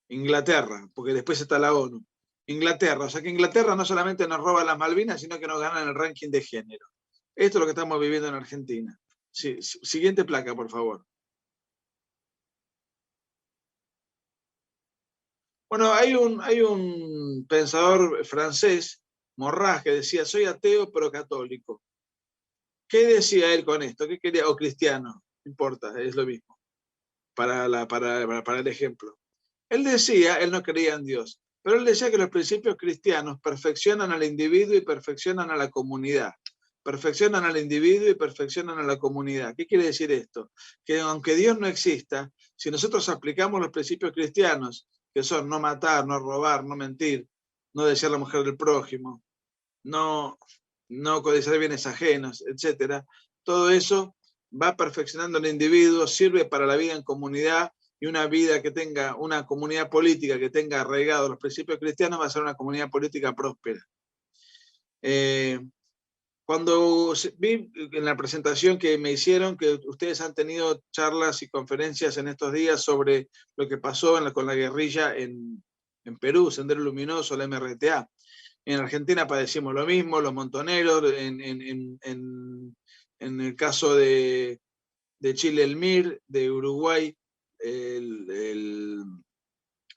Speaker 2: Inglaterra, porque después está la ONU. Inglaterra, o sea que Inglaterra no solamente nos roba las Malvinas, sino que nos gana en el ranking de género. Esto es lo que estamos viviendo en Argentina. Sí, siguiente placa, por favor. Bueno, hay un pensador francés, Morras, que decía, soy ateo pero católico. ¿Qué decía él con esto? ¿Qué quería? O cristiano, no importa, es lo mismo, para el ejemplo. Él decía, él no creía en Dios, pero él decía que los principios cristianos perfeccionan al individuo y perfeccionan a la comunidad. Perfeccionan al individuo y perfeccionan a la comunidad. ¿Qué quiere decir esto? Que aunque Dios no exista, si nosotros aplicamos los principios cristianos, que son no matar, no robar, no mentir, no desear la mujer del prójimo, no codiciar bienes ajenos, etc., todo eso va perfeccionando al individuo, sirve para la vida en comunidad, y una vida que tenga, una comunidad política que tenga arraigados los principios cristianos va a ser una comunidad política próspera. Cuando vi en la presentación que me hicieron que ustedes han tenido charlas y conferencias en estos días sobre lo que pasó con la guerrilla en Perú, Sendero Luminoso, la MRTA. En Argentina padecimos lo mismo, los montoneros, en el caso de Chile el MIR, de Uruguay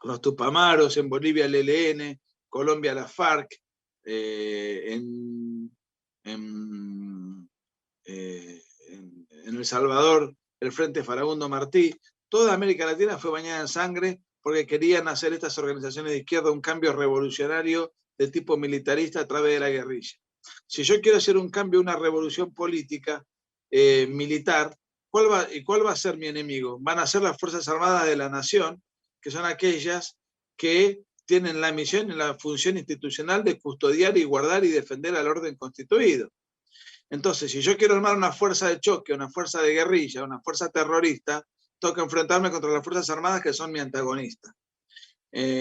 Speaker 2: los Tupamaros, en Bolivia el ELN, Colombia la FARC, en El Salvador el Frente Farabundo Martí. Toda América Latina fue bañada en sangre porque querían hacer estas organizaciones de izquierda un cambio revolucionario de tipo militarista a través de la guerrilla. Si yo quiero hacer un cambio, una revolución política militar, ¿cuál va a ser mi enemigo? Van a ser las Fuerzas Armadas de la Nación, que son aquellas que tienen la misión y la función institucional de custodiar y guardar y defender al orden constituido. Entonces, si yo quiero armar una fuerza de choque, una fuerza de guerrilla, una fuerza terrorista, tengo que enfrentarme contra las Fuerzas Armadas que son mi antagonista.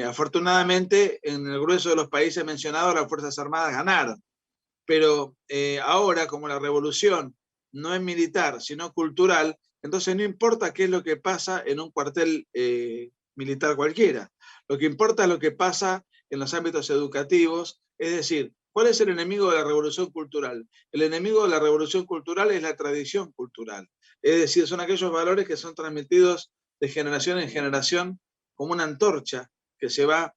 Speaker 2: Afortunadamente, en el grueso de los países mencionados, las Fuerzas Armadas ganaron. Pero ahora, como la revolución no es militar, sino cultural, entonces no importa qué es lo que pasa en un cuartel militar cualquiera. Lo que importa es lo que pasa en los ámbitos educativos, es decir, ¿cuál es el enemigo de la revolución cultural? El enemigo de la revolución cultural es la tradición cultural. Es decir, son aquellos valores que son transmitidos de generación en generación como una antorcha que se va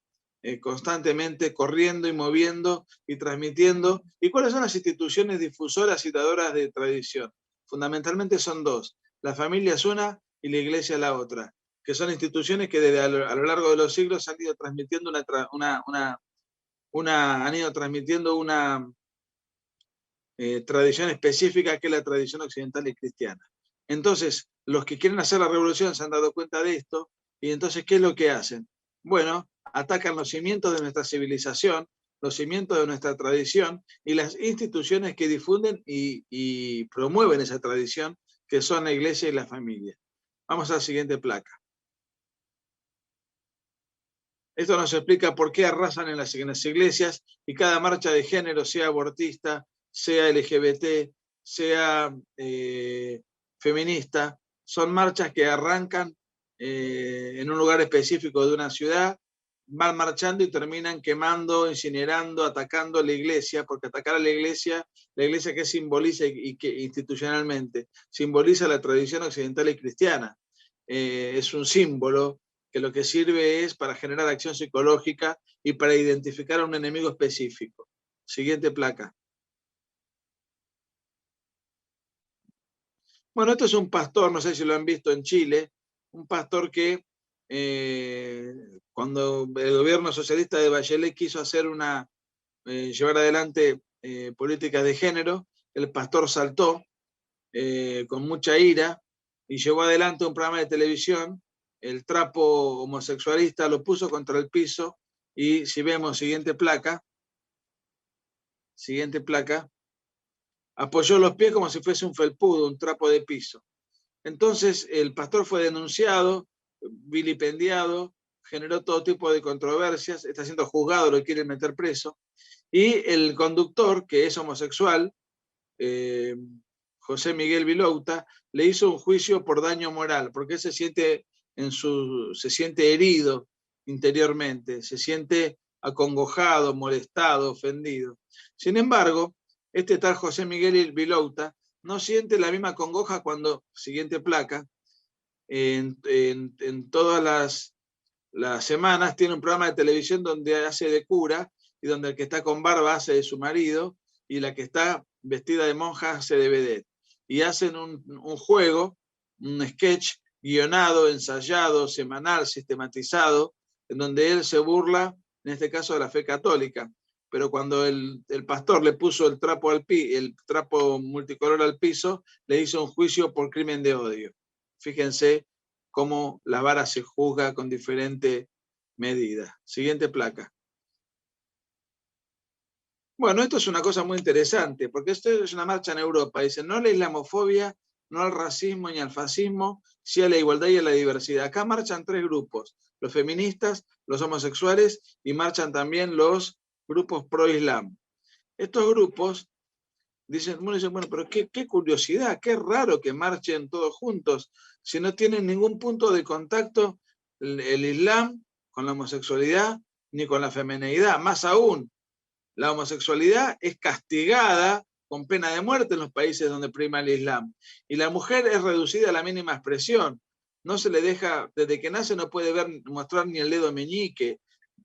Speaker 2: constantemente corriendo y moviendo y transmitiendo. ¿Y cuáles son las instituciones difusoras y dadoras de tradición? Fundamentalmente son dos. La familia es una y la iglesia la otra, que son instituciones que a lo largo de los siglos han ido transmitiendo una tradición específica que es la tradición occidental y cristiana. Entonces, los que quieren hacer la revolución se han dado cuenta de esto, y entonces, ¿qué es lo que hacen? Bueno, atacan los cimientos de nuestra civilización, los cimientos de nuestra tradición y las instituciones que difunden y promueven esa tradición, que son la iglesia y la familia. Vamos a la siguiente placa. Esto nos explica por qué arrasan en las iglesias y cada marcha de género, sea abortista, sea LGBT, sea feminista, son marchas que arrancan en un lugar específico de una ciudad, van marchando y terminan quemando, incinerando, atacando a la iglesia, porque atacar a la iglesia que simboliza y que institucionalmente simboliza la tradición occidental y cristiana. Es un símbolo que lo que sirve es para generar acción psicológica y para identificar a un enemigo específico. Siguiente placa. Bueno, esto es un pastor, no sé si lo han visto en Chile, un pastor que cuando el gobierno socialista de Bachelet quiso hacer llevar adelante políticas de género, el pastor saltó con mucha ira y llevó adelante un programa de televisión. El trapo homosexualista lo puso contra el piso y si vemos siguiente placa, apoyó los pies como si fuese un felpudo, un trapo de piso. Entonces el pastor fue denunciado, vilipendiado, generó todo tipo de controversias, está siendo juzgado, lo quieren meter preso, y el conductor, que es homosexual, José Miguel Vilouta, le hizo un juicio por daño moral, porque él se siente herido interiormente, se siente acongojado, molestado, ofendido. Sin embargo, este tal José Miguel Vilouta no siente la misma congoja cuando, siguiente placa, en todas las semanas tiene un programa de televisión donde hace de cura y donde el que está con barba hace de su marido y la que está vestida de monja hace de vedette. Y hacen un juego, un sketch guionado, ensayado, semanal, sistematizado, en donde él se burla, en este caso, de la fe católica. Pero cuando el pastor le puso el trapo multicolor al piso, le hizo un juicio por crimen de odio. Fíjense cómo la vara se juzga con diferente medida. Siguiente placa. Bueno, esto es una cosa muy interesante, porque esto es una marcha en Europa. Dice, no a la islamofobia, no al racismo ni al fascismo, sí a la igualdad y a la diversidad. Acá marchan tres grupos, los feministas, los homosexuales y marchan también los grupos pro-islam. Estos grupos Uno dice, bueno, pero qué curiosidad, qué raro que marchen todos juntos, si no tienen ningún punto de contacto el Islam con la homosexualidad ni con la femineidad. Más aún, la homosexualidad es castigada con pena de muerte en los países donde prima el Islam. Y la mujer es reducida a la mínima expresión. No se le deja, desde que nace no puede mostrar ni el dedo meñique.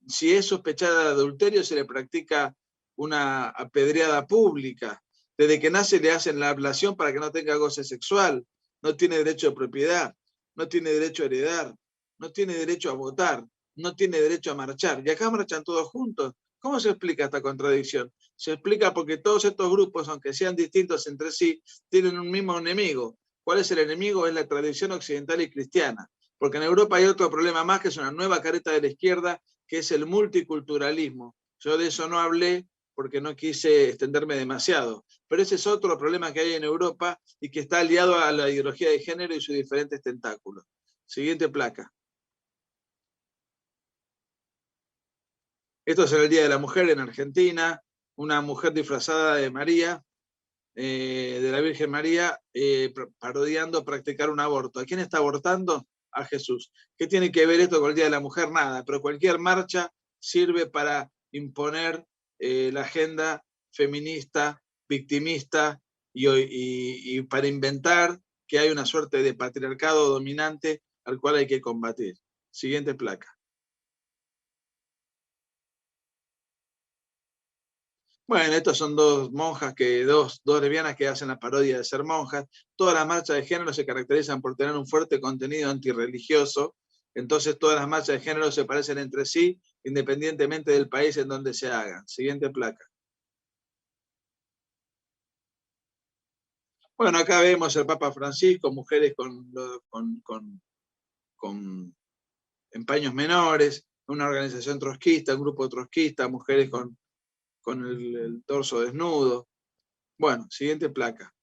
Speaker 2: Si es sospechada de adulterio, se le practica una apedreada pública. Desde que nace le hacen la ablación para que no tenga goce sexual. No tiene derecho de propiedad, no tiene derecho a heredar, no tiene derecho a votar, no tiene derecho a marchar. Y acá marchan todos juntos. ¿Cómo se explica esta contradicción? Se explica porque todos estos grupos, aunque sean distintos entre sí, tienen un mismo enemigo. ¿Cuál es el enemigo? Es la tradición occidental y cristiana. Porque en Europa hay otro problema más, que es una nueva careta de la izquierda, que es el multiculturalismo. Yo de eso no hablé porque no quise extenderme demasiado. Pero ese es otro problema que hay en Europa y que está aliado a la ideología de género y sus diferentes tentáculos. Siguiente placa. Esto será el Día de la Mujer en Argentina, una mujer disfrazada de María, de la Virgen María, parodiando practicar un aborto. ¿A quién está abortando? A Jesús. ¿Qué tiene que ver esto con el Día de la Mujer? Nada, pero cualquier marcha sirve para imponer la agenda feminista, victimista y para inventar que hay una suerte de patriarcado dominante al cual hay que combatir. Siguiente placa. Bueno, estas son dos monjas, dos lesbianas que hacen la parodia de ser monjas. Todas las marchas de género se caracterizan por tener un fuerte contenido antirreligioso. Entonces todas las marchas de género se parecen entre sí, independientemente del país en donde se hagan. Siguiente placa. Bueno, acá vemos el Papa Francisco, mujeres con en paños menores, una organización trotskista, un grupo trotskista, mujeres con el torso desnudo. Bueno, siguiente placa.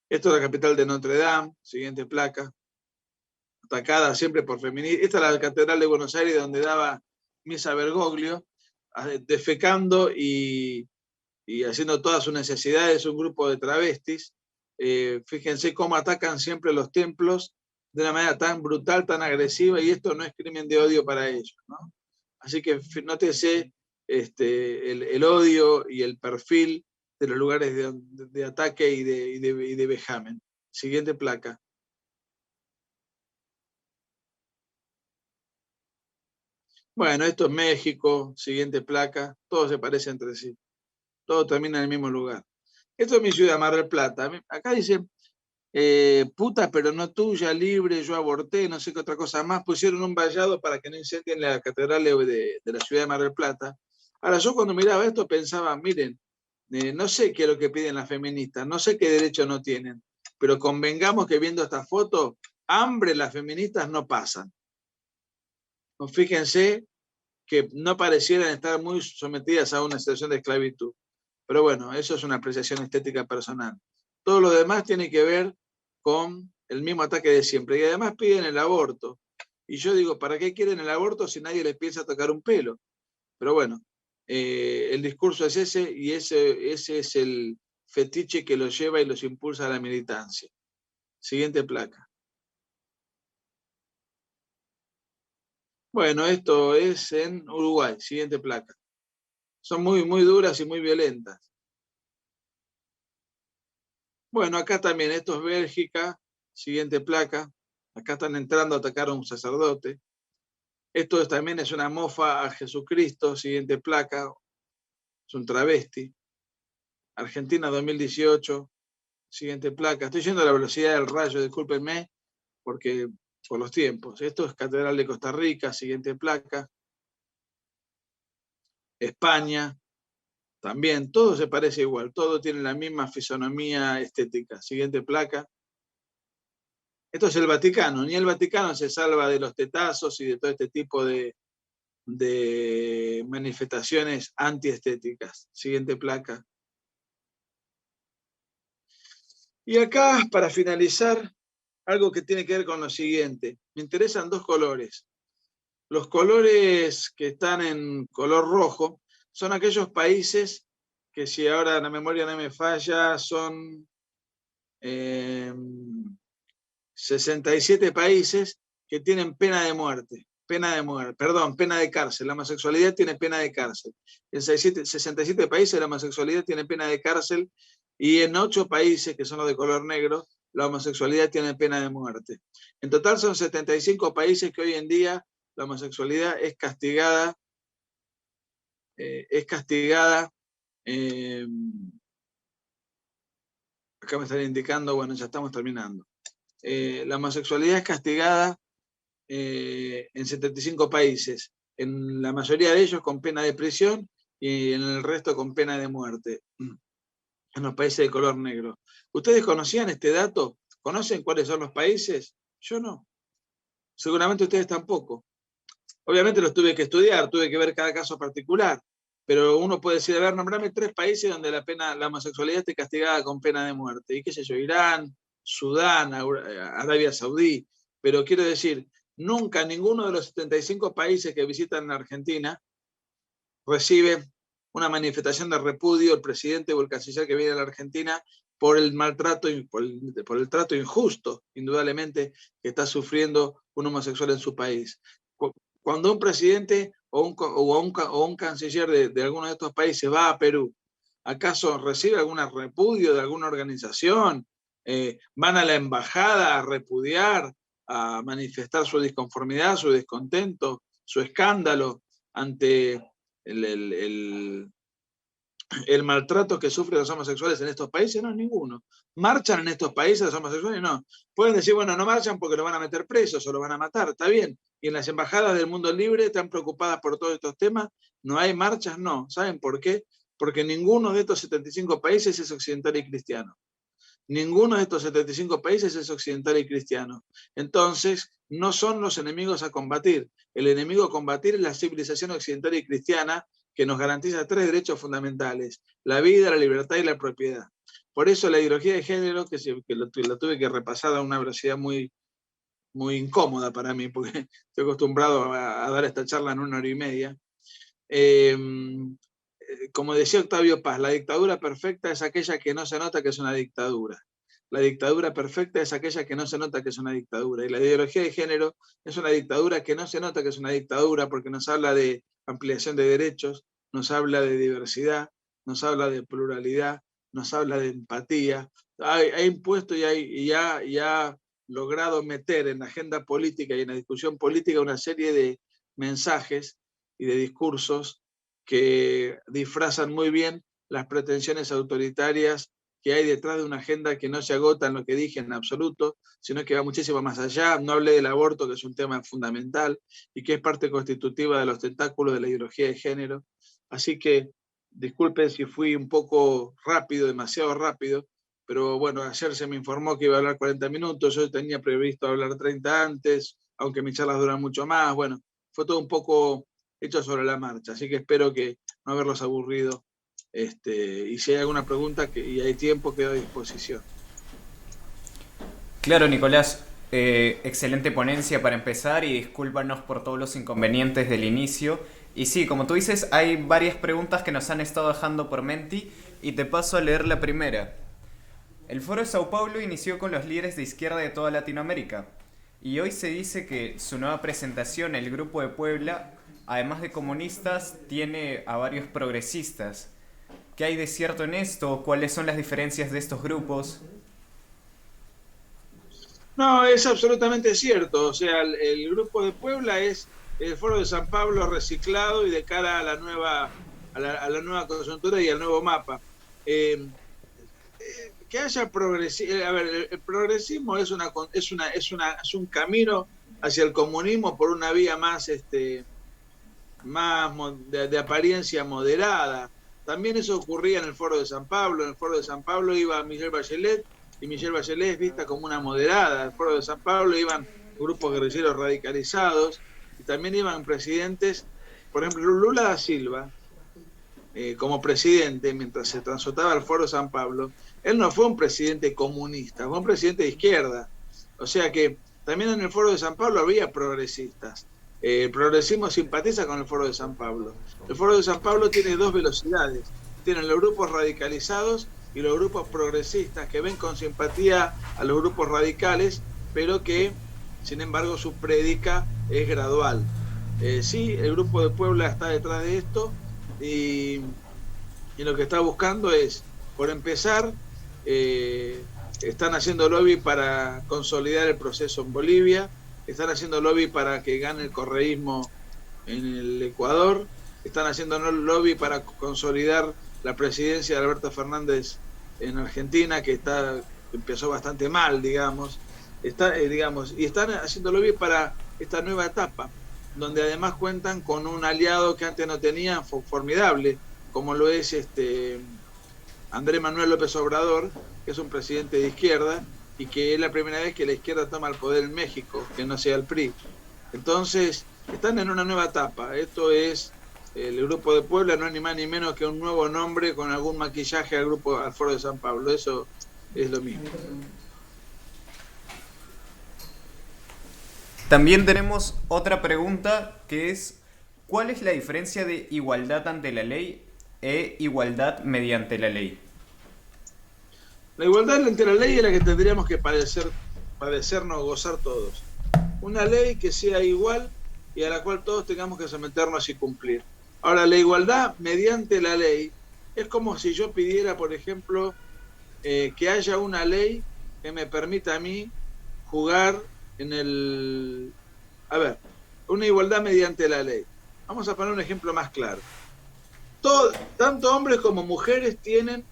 Speaker 2: Esto es la capital de Notre Dame, siguiente placa. Atacada siempre por feministas. Esta es la Catedral de Buenos Aires, donde daba misa Bergoglio, defecando y haciendo todas sus necesidades un grupo de travestis. Fíjense cómo atacan siempre los templos de una manera tan brutal, tan agresiva, y esto no es crimen de odio para ellos, ¿no? Así que nótese el odio y el perfil de los lugares de ataque y de vejamen. Siguiente placa. Bueno, esto es México, siguiente placa, todo se parece entre sí, todo termina en el mismo lugar. Esto es mi ciudad, Mar del Plata. Acá dice, puta pero no tuya, libre, yo aborté, no sé qué otra cosa más. Pusieron un vallado para que no incendien la catedral de la ciudad de Mar del Plata. Ahora, yo cuando miraba esto pensaba, miren, no sé qué es lo que piden las feministas, no sé qué derecho no tienen, pero convengamos que viendo esta foto, hambre las feministas no pasan. Fíjense que no parecieran estar muy sometidas a una situación de esclavitud. Pero bueno, eso es una apreciación estética personal. Todo lo demás tiene que ver con el mismo ataque de siempre. Y además piden el aborto. Y yo digo, ¿para qué quieren el aborto si nadie les piensa tocar un pelo? Pero bueno, el discurso es ese y ese es el fetiche que los lleva y los impulsa a la militancia. Siguiente placa. Bueno, esto es en Uruguay. Siguiente placa. Son muy, muy duras y muy violentas. Bueno, acá también, esto es Bélgica. Siguiente placa. Acá están entrando a atacar a un sacerdote. Esto también es una mofa a Jesucristo. Siguiente placa. Es un travesti. Argentina 2018. Siguiente placa. Estoy yendo a la velocidad del rayo, discúlpenme, porque por los tiempos. Esto es Catedral de Costa Rica. Siguiente placa. España. También, todo se parece igual. Todo tiene la misma fisonomía estética. Siguiente placa. Esto es el Vaticano. Ni el Vaticano se salva de los tetazos y de todo este tipo de manifestaciones antiestéticas. Siguiente placa. Y acá, para finalizar, algo que tiene que ver con lo siguiente. Me interesan dos colores. Los colores que están en color rojo son aquellos países que, si ahora la memoria no me falla, son 67 países que tienen pena de muerte. Pena de cárcel. La homosexualidad tiene pena de cárcel. En 67 países la homosexualidad tiene pena de cárcel, y en 8 países, que son los de color negro, la homosexualidad tiene pena de muerte. En total son 75 países que hoy en día la homosexualidad es castigada. Acá me están indicando, bueno, ya estamos terminando. La homosexualidad es castigada en 75 países, en la mayoría de ellos con pena de prisión y en el resto con pena de muerte, en los países de color negro. ¿Ustedes conocían este dato? ¿Conocen cuáles son los países? Yo no. Seguramente ustedes tampoco. Obviamente los tuve que estudiar, tuve que ver cada caso particular, pero uno puede decir, a ver, nombrame 3 países donde la homosexualidad esté castigada con pena de muerte. Y qué sé yo, Irán, Sudán, Arabia Saudí. Pero quiero decir, nunca ninguno de los 75 países que visitan la Argentina recibe una manifestación de repudio el presidente o el canciller que viene a la Argentina por el maltrato y por el trato injusto, indudablemente, que está sufriendo un homosexual en su país. Cuando un presidente o un canciller de alguno de estos países va a Perú, ¿acaso recibe algún repudio de alguna organización? ¿Van a la embajada a repudiar, a manifestar su disconformidad, su descontento, su escándalo ante el maltrato que sufren los homosexuales en estos países? No, ninguno. ¿Marchan en estos países los homosexuales? No. Pueden decir, bueno, no marchan porque lo van a meter presos o lo van a matar, está bien. Y en las embajadas del mundo libre están preocupadas por todos estos temas. ¿No hay marchas? No. ¿Saben por qué? Porque ninguno de estos 75 países es occidental y cristiano. Ninguno de estos 75 países es occidental y cristiano. Entonces, no son los enemigos a combatir. El enemigo a combatir es la civilización occidental y cristiana, que nos garantiza 3 derechos fundamentales: la vida, la libertad y la propiedad. Por eso la ideología de género, que la tuve que repasar a una velocidad muy, muy incómoda para mí, porque estoy acostumbrado a dar esta charla en 1 hora y media. Como decía Octavio Paz, la dictadura perfecta es aquella que no se nota que es una dictadura. La dictadura perfecta es aquella que no se nota que es una dictadura. Y la ideología de género es una dictadura que no se nota que es una dictadura, porque nos habla de ampliación de derechos, nos habla de diversidad, nos habla de pluralidad, nos habla de empatía. Ha impuesto y ha logrado meter en la agenda política y en la discusión política una serie de mensajes y de discursos que disfrazan muy bien las pretensiones autoritarias que hay detrás de una agenda que no se agota en lo que dije en absoluto, sino que va muchísimo más allá. No hablé del aborto, que es un tema fundamental y que es parte constitutiva de los tentáculos de la ideología de género. Así que disculpen si fui un poco rápido, demasiado rápido, pero bueno, ayer se me informó que iba a hablar 40 minutos, yo tenía previsto hablar 30 antes, aunque mis charlas duran mucho más. Bueno, fue todo un poco hecho sobre la marcha, así que espero que no haberlos aburrido. Y si hay alguna pregunta y hay tiempo, quedo a disposición.
Speaker 3: Claro, Nicolás, excelente ponencia para empezar, y discúlpanos por todos los inconvenientes del inicio. Y sí, como tú dices, hay varias preguntas que nos han estado dejando por Menti, y te paso a leer la primera. El Foro de Sao Paulo inició con los líderes de izquierda de toda Latinoamérica, y hoy se dice que su nueva presentación, el Grupo de Puebla, además de comunistas, tiene a varios progresistas. ¿Qué hay de cierto en esto? ¿Cuáles son las diferencias de estos grupos?
Speaker 2: No, es absolutamente cierto. O sea, el Grupo de Puebla es el Foro de San Pablo reciclado y de cara a la nueva coyuntura y al nuevo mapa. Que haya progresismo, a ver, el progresismo es un camino hacia el comunismo por una vía más de apariencia moderada. También eso ocurría en el Foro de San Pablo. En el Foro de San Pablo iba Michelle Bachelet, y Michelle Bachelet es vista como una moderada. Al Foro de San Pablo iban grupos guerrilleros radicalizados, y también iban presidentes. Por ejemplo, Lula da Silva, como presidente, mientras se transitaba al Foro de San Pablo, él no fue un presidente comunista, fue un presidente de izquierda. O sea que también en el Foro de San Pablo había progresistas. El progresismo simpatiza con el Foro de San Pablo. El Foro de San Pablo tiene dos velocidades. Tienen los grupos radicalizados y los grupos progresistas que ven con simpatía a los grupos radicales, pero que, sin embargo, su prédica es gradual. Sí, el Grupo de Puebla está detrás de esto y lo que está buscando es, por empezar, están haciendo lobby para consolidar el proceso en Bolivia, están haciendo lobby para que gane el correísmo en el Ecuador, están haciendo lobby para consolidar la presidencia de Alberto Fernández en Argentina, que empezó bastante mal, digamos, y están haciendo lobby para esta nueva etapa, donde además cuentan con un aliado que antes no tenían, formidable, como lo es Andrés Manuel López Obrador, que es un presidente de izquierda, y que es la primera vez que la izquierda toma el poder en México, que no sea el PRI. Entonces, están en una nueva etapa. Esto es, el Grupo de Puebla no es ni más ni menos que un nuevo nombre con algún maquillaje al Foro de San Pablo. Eso es lo mismo.
Speaker 3: También tenemos otra pregunta que es: ¿cuál es la diferencia de igualdad ante la ley e igualdad mediante la ley?
Speaker 2: La igualdad ante la ley es la que tendríamos que padecernos, gozar todos. Una ley que sea igual y a la cual todos tengamos que someternos y cumplir. Ahora, la igualdad mediante la ley es como si yo pidiera, por ejemplo, que haya una ley que me permita a mí jugar en el... A ver, una igualdad mediante la ley. Vamos a poner un ejemplo más claro. Tanto hombres como mujeres tienen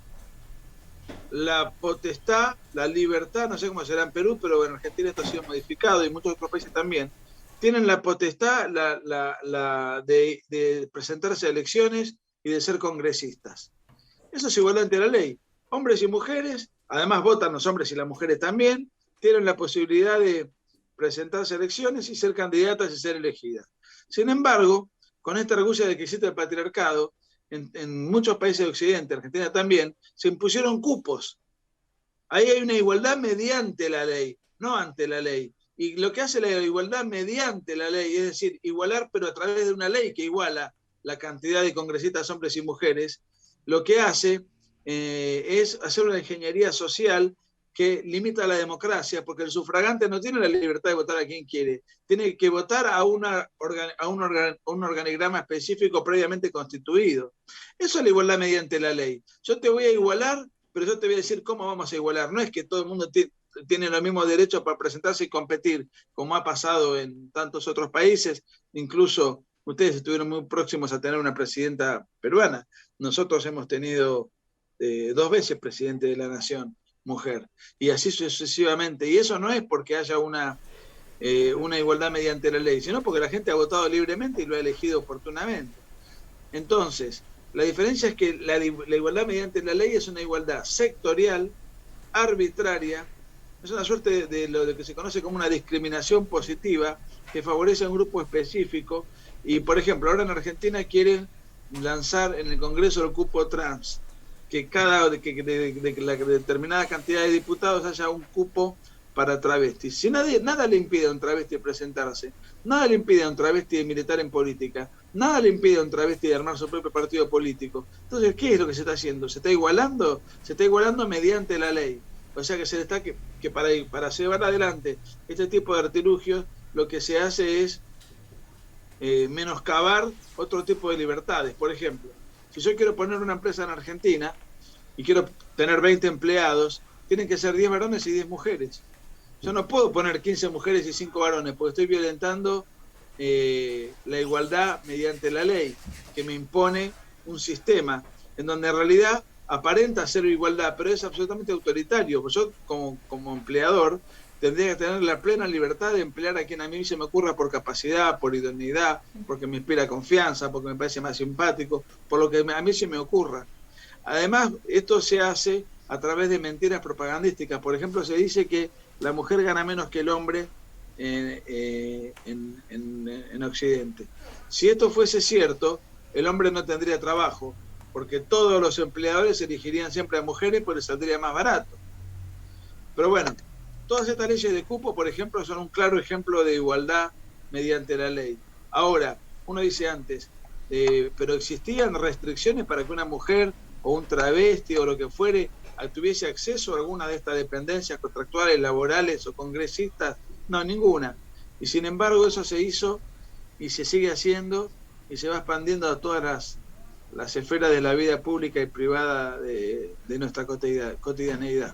Speaker 2: la potestad, la libertad, no sé cómo será en Perú, pero en Argentina esto ha sido modificado y en muchos otros países también, tienen la potestad de presentarse a elecciones y de ser congresistas. Eso es igualdad ante la ley. Hombres y mujeres, además votan los hombres y las mujeres también, tienen la posibilidad de presentarse a elecciones y ser candidatas y ser elegidas. Sin embargo, con esta argucia de que existe el patriarcado, en muchos países de Occidente, Argentina también, se impusieron cupos. Ahí hay una igualdad mediante la ley, no ante la ley. Y lo que hace la igualdad mediante la ley, es decir, igualar pero a través de una ley que iguala la cantidad de congresistas hombres y mujeres, lo que hace es hacer una ingeniería social que limita la democracia, porque el sufragante no tiene la libertad de votar a quien quiere, tiene que votar a un organigrama específico previamente constituido. Eso es la igualdad mediante la ley. Yo te voy a igualar, pero yo te voy a decir cómo vamos a igualar. No es que todo el mundo tiene los mismos derechos para presentarse y competir, como ha pasado en tantos otros países. Incluso ustedes estuvieron muy próximos a tener una presidenta peruana. Nosotros hemos tenido 2 veces presidente de la nación mujer, y así sucesivamente. Y eso no es porque haya una igualdad mediante la ley, sino porque la gente ha votado libremente y lo ha elegido oportunamente. Entonces, la diferencia es que la igualdad mediante la ley es una igualdad sectorial, arbitraria, es una suerte de lo que se conoce como una discriminación positiva que favorece a un grupo específico. Y, por ejemplo, ahora en Argentina quieren lanzar en el Congreso el cupo trans, que de la determinada cantidad de diputados haya un cupo para travestis. Si nada le impide a un travesti presentarse, nada le impide a un travesti de militar en política, nada le impide a un travesti de armar su propio partido político. Entonces, ¿qué es lo que se está haciendo? ¿Se está igualando? Se está igualando mediante la ley. O sea que se está que para llevar adelante este tipo de artilugios, lo que se hace es menoscabar otro tipo de libertades. Por ejemplo, si yo quiero poner una empresa en Argentina y quiero tener 20 empleados, tienen que ser 10 varones y 10 mujeres. Yo no puedo poner 15 mujeres y 5 varones, porque estoy violentando la igualdad mediante la ley, que me impone un sistema en donde en realidad aparenta ser igualdad, pero es absolutamente autoritario. Pues yo como empleador tendría que tener la plena libertad de emplear a quien a mí se me ocurra por capacidad, por idoneidad, porque me inspira confianza, porque me parece más simpático, por lo que a mí se me ocurra. Además, esto se hace a través de mentiras propagandísticas. Por ejemplo, se dice que la mujer gana menos que el hombre en Occidente. Si esto fuese cierto, el hombre no tendría trabajo, porque todos los empleadores elegirían siempre a mujeres porque les saldría más barato. Pero bueno, todas estas leyes de cupo, por ejemplo, son un claro ejemplo de igualdad mediante la ley. Ahora, uno dice antes, pero existían restricciones para que una mujer o un travesti o lo que fuere tuviese acceso a alguna de estas dependencias contractuales, laborales o congresistas. No, ninguna. Y sin embargo eso se hizo y se sigue haciendo y se va expandiendo a todas las esferas de la vida pública y privada de nuestra cotidianeidad.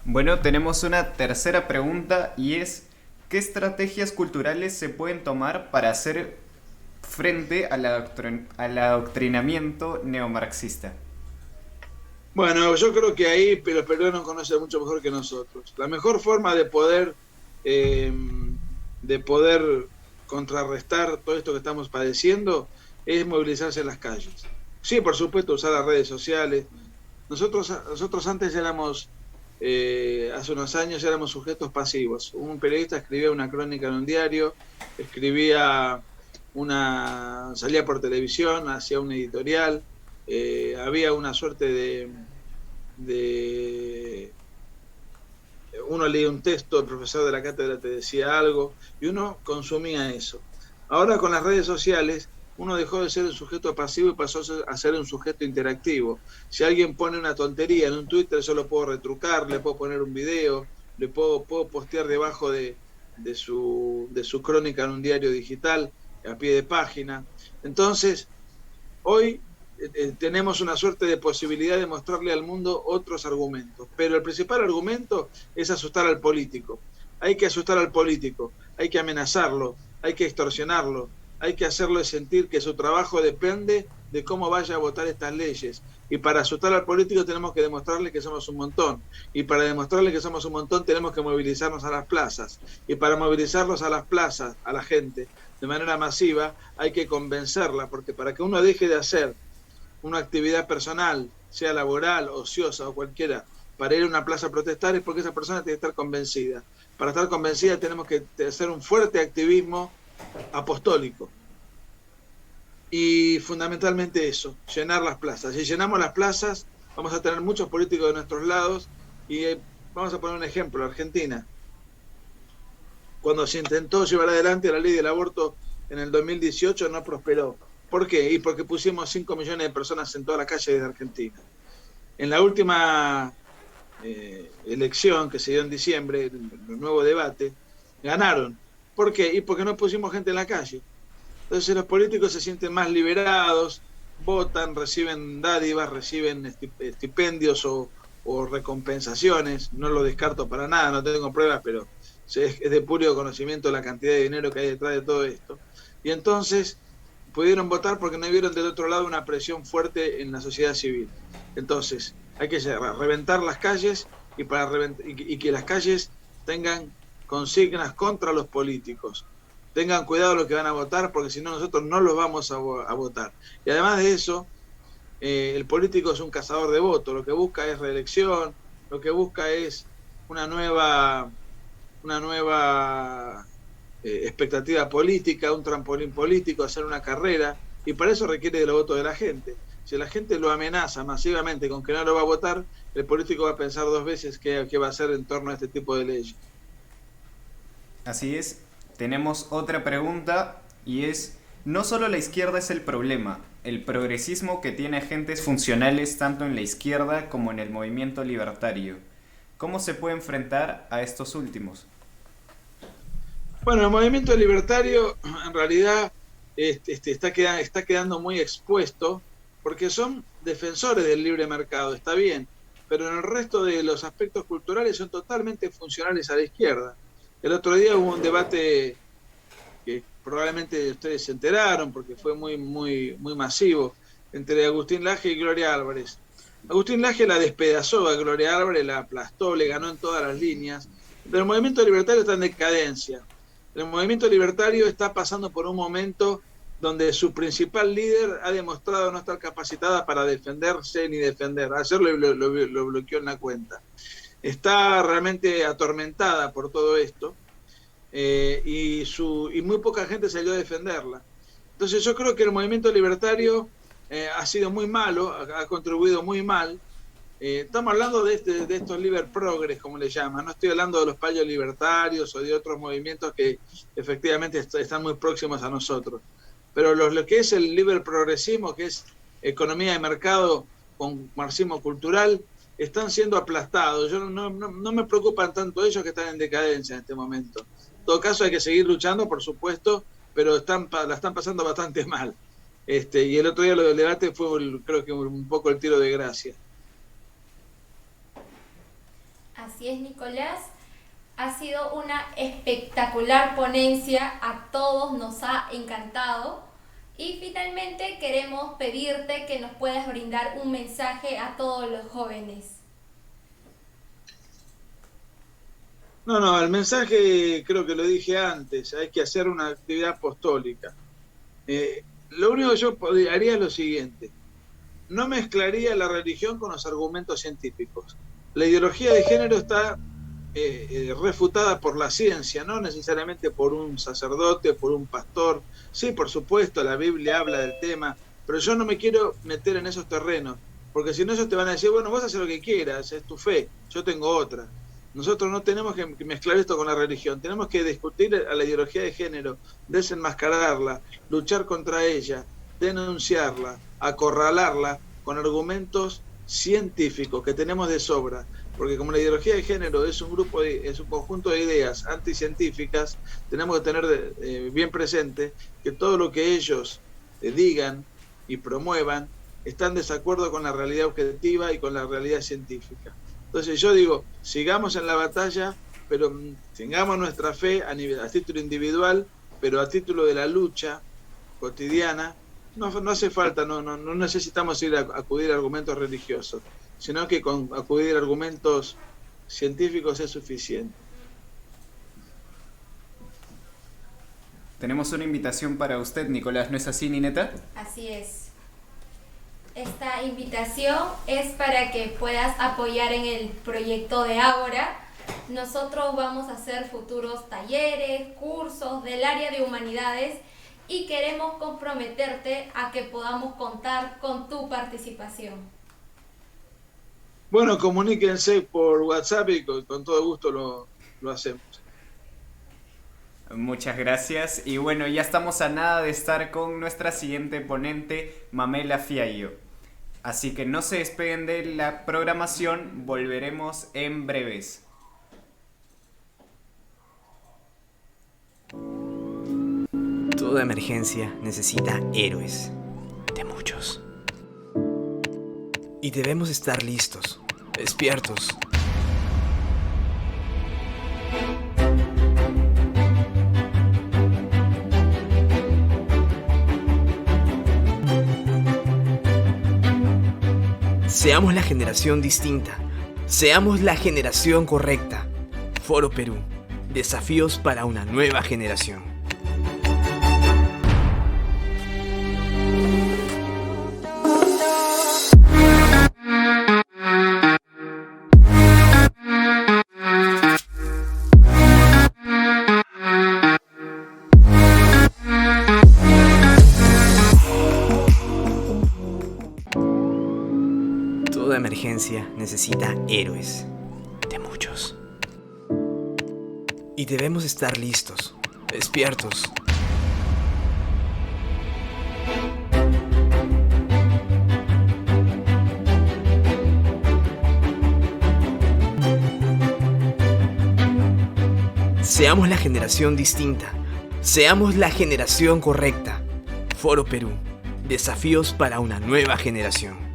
Speaker 3: Bueno, tenemos una tercera pregunta y es, ¿qué estrategias culturales se pueden tomar para hacer frente al adoctrinamiento neomarxista?
Speaker 2: Bueno, yo creo que ahí los peruanos conocen mucho mejor que nosotros. La mejor forma de poder contrarrestar todo esto que estamos padeciendo es movilizarse en las calles. Sí, por supuesto, usar las redes sociales. Nosotros antes éramos, hace unos años éramos sujetos pasivos. Un periodista escribía una crónica en un diario, salía por televisión, hacía un editorial, había una suerte de uno leía un texto, el profesor de la cátedra te decía algo y uno consumía eso. Ahora con las redes sociales uno dejó de ser un sujeto pasivo y pasó a ser un sujeto interactivo. Si alguien pone una tontería en un Twitter, yo lo puedo retrucar, le puedo poner un video, le puedo postear debajo de su crónica en un diario digital, a pie de página. Entonces, hoy tenemos una suerte de posibilidad de mostrarle al mundo otros argumentos, pero el principal argumento es asustar al político. Hay que asustar al político, hay que amenazarlo, hay que extorsionarlo, hay que hacerle sentir que su trabajo depende de cómo vaya a votar estas leyes. Y para asustar al político tenemos que demostrarle que somos un montón. Y para demostrarle que somos un montón tenemos que movilizarnos a las plazas. Y para movilizarlos a las plazas, a la gente, de manera masiva, hay que convencerla, porque para que uno deje de hacer una actividad personal, sea laboral, ociosa o cualquiera, para ir a una plaza a protestar, es porque esa persona tiene que estar convencida. Para estar convencida tenemos que hacer un fuerte activismo apostólico. Y fundamentalmente eso, llenar las plazas. Si llenamos las plazas, vamos a tener muchos políticos de nuestros lados y vamos a poner un ejemplo, Argentina. Cuando se intentó llevar adelante la ley del aborto en el 2018 no prosperó. ¿Por qué? Y porque pusimos 5 millones de personas en toda la calle de Argentina. En la última elección que se dio en diciembre, el nuevo debate, ganaron. ¿Por qué? Y porque no pusimos gente en la calle. Entonces los políticos se sienten más liberados, votan, reciben dádivas, reciben estipendios o recompensaciones. No lo descarto para nada, no tengo pruebas, pero es de puro conocimiento la cantidad de dinero que hay detrás de todo esto. Y entonces pudieron votar porque no vieron del otro lado una presión fuerte en la sociedad civil. Entonces hay que reventar las calles y que las calles tengan consignas contra los políticos. Tengan cuidado los que van a votar, porque si no nosotros no los vamos a votar. Y además de eso, el político es un cazador de votos, lo que busca es reelección, lo que busca es una nueva expectativa política, un trampolín político, hacer una carrera, y para eso requiere de los votos de la gente. Si la gente lo amenaza masivamente con que no lo va a votar, el político va a pensar 2 veces qué va a hacer en torno a este tipo de leyes.
Speaker 3: Así es. Tenemos otra pregunta y es, no solo la izquierda es el problema, el progresismo que tiene agentes funcionales tanto en la izquierda como en el movimiento libertario. ¿Cómo se puede enfrentar a estos últimos?
Speaker 2: Bueno, el movimiento libertario en realidad está quedando muy expuesto porque son defensores del libre mercado, está bien, pero en el resto de los aspectos culturales son totalmente funcionales a la izquierda. El otro día hubo un debate que probablemente ustedes se enteraron porque fue muy masivo entre Agustín Laje y Gloria Álvarez. Agustín Laje la despedazó a Gloria Álvarez, la aplastó, le ganó en todas las líneas. Pero el movimiento libertario está en decadencia. El movimiento libertario está pasando por un momento donde su principal líder ha demostrado no estar capacitada para defenderse ni defender. Ayer lo bloqueó en la cuenta. Está realmente atormentada por todo esto y muy poca gente salió a defenderla. Entonces yo creo que el movimiento libertario ha sido muy malo, ha contribuido muy mal Estamos hablando de estos liber progres, como le llaman. No estoy hablando de los payos libertarios o de otros movimientos que efectivamente están muy próximos a nosotros. Pero lo que es el liber progresismo, que es economía de mercado con marxismo cultural, están siendo aplastados. No me preocupan tanto ellos, que están en decadencia en este momento. En todo caso hay que seguir luchando, por supuesto, pero la están pasando bastante mal. Y el otro día lo del debate fue, creo que un poco el tiro de gracia.
Speaker 1: Así es, Nicolás. Ha sido una espectacular ponencia, a todos nos ha encantado. Y finalmente queremos pedirte que nos puedas brindar un mensaje a todos los jóvenes.
Speaker 2: No, el mensaje creo que lo dije antes, hay que hacer una actividad apostólica. Lo único que yo haría es lo siguiente: no mezclaría la religión con los argumentos científicos. La ideología de género está refutada por la ciencia, no necesariamente por un sacerdote, por un pastor. Sí, por supuesto, la Biblia habla del tema, pero yo no me quiero meter en esos terrenos, porque si no ellos te van a decir, bueno, vos haces lo que quieras, es tu fe, yo tengo otra. Nosotros no tenemos que mezclar esto con la religión, tenemos que discutir a la ideología de género, desenmascararla, luchar contra ella, denunciarla, acorralarla con argumentos científicos que tenemos de sobra, porque como la ideología de género es un conjunto de ideas anticientíficas, tenemos que tener bien presente que todo lo que ellos digan y promuevan está en desacuerdo con la realidad objetiva y con la realidad científica. Entonces yo digo, sigamos en la batalla, pero tengamos nuestra fe a título individual, pero a título de la lucha cotidiana. No hace falta, no necesitamos acudir a argumentos religiosos, sino que con acudir a argumentos científicos es suficiente.
Speaker 3: Tenemos una invitación para usted, Nicolás, ¿no es así, Nineta?
Speaker 1: Así es. Esta invitación es para que puedas apoyar en el proyecto de Ágora. Nosotros vamos a hacer futuros talleres, cursos del área de humanidades y queremos comprometerte a que podamos contar con tu participación.
Speaker 2: Bueno, comuníquense por WhatsApp y con todo gusto lo hacemos.
Speaker 3: Muchas gracias. Y bueno, ya estamos a nada de estar con nuestra siguiente ponente, Mamela Fiallo. Así que no se despeguen de la programación, volveremos en breves.
Speaker 4: Toda emergencia necesita héroes, de muchos. Y debemos estar listos, despiertos. Seamos la generación distinta. Seamos la generación correcta. Foro Perú. Desafíos para una nueva generación. Toda emergencia necesita héroes, de muchos. Y debemos estar listos, despiertos. Seamos la generación distinta. Seamos la generación correcta. Foro Perú. Desafíos para una nueva generación.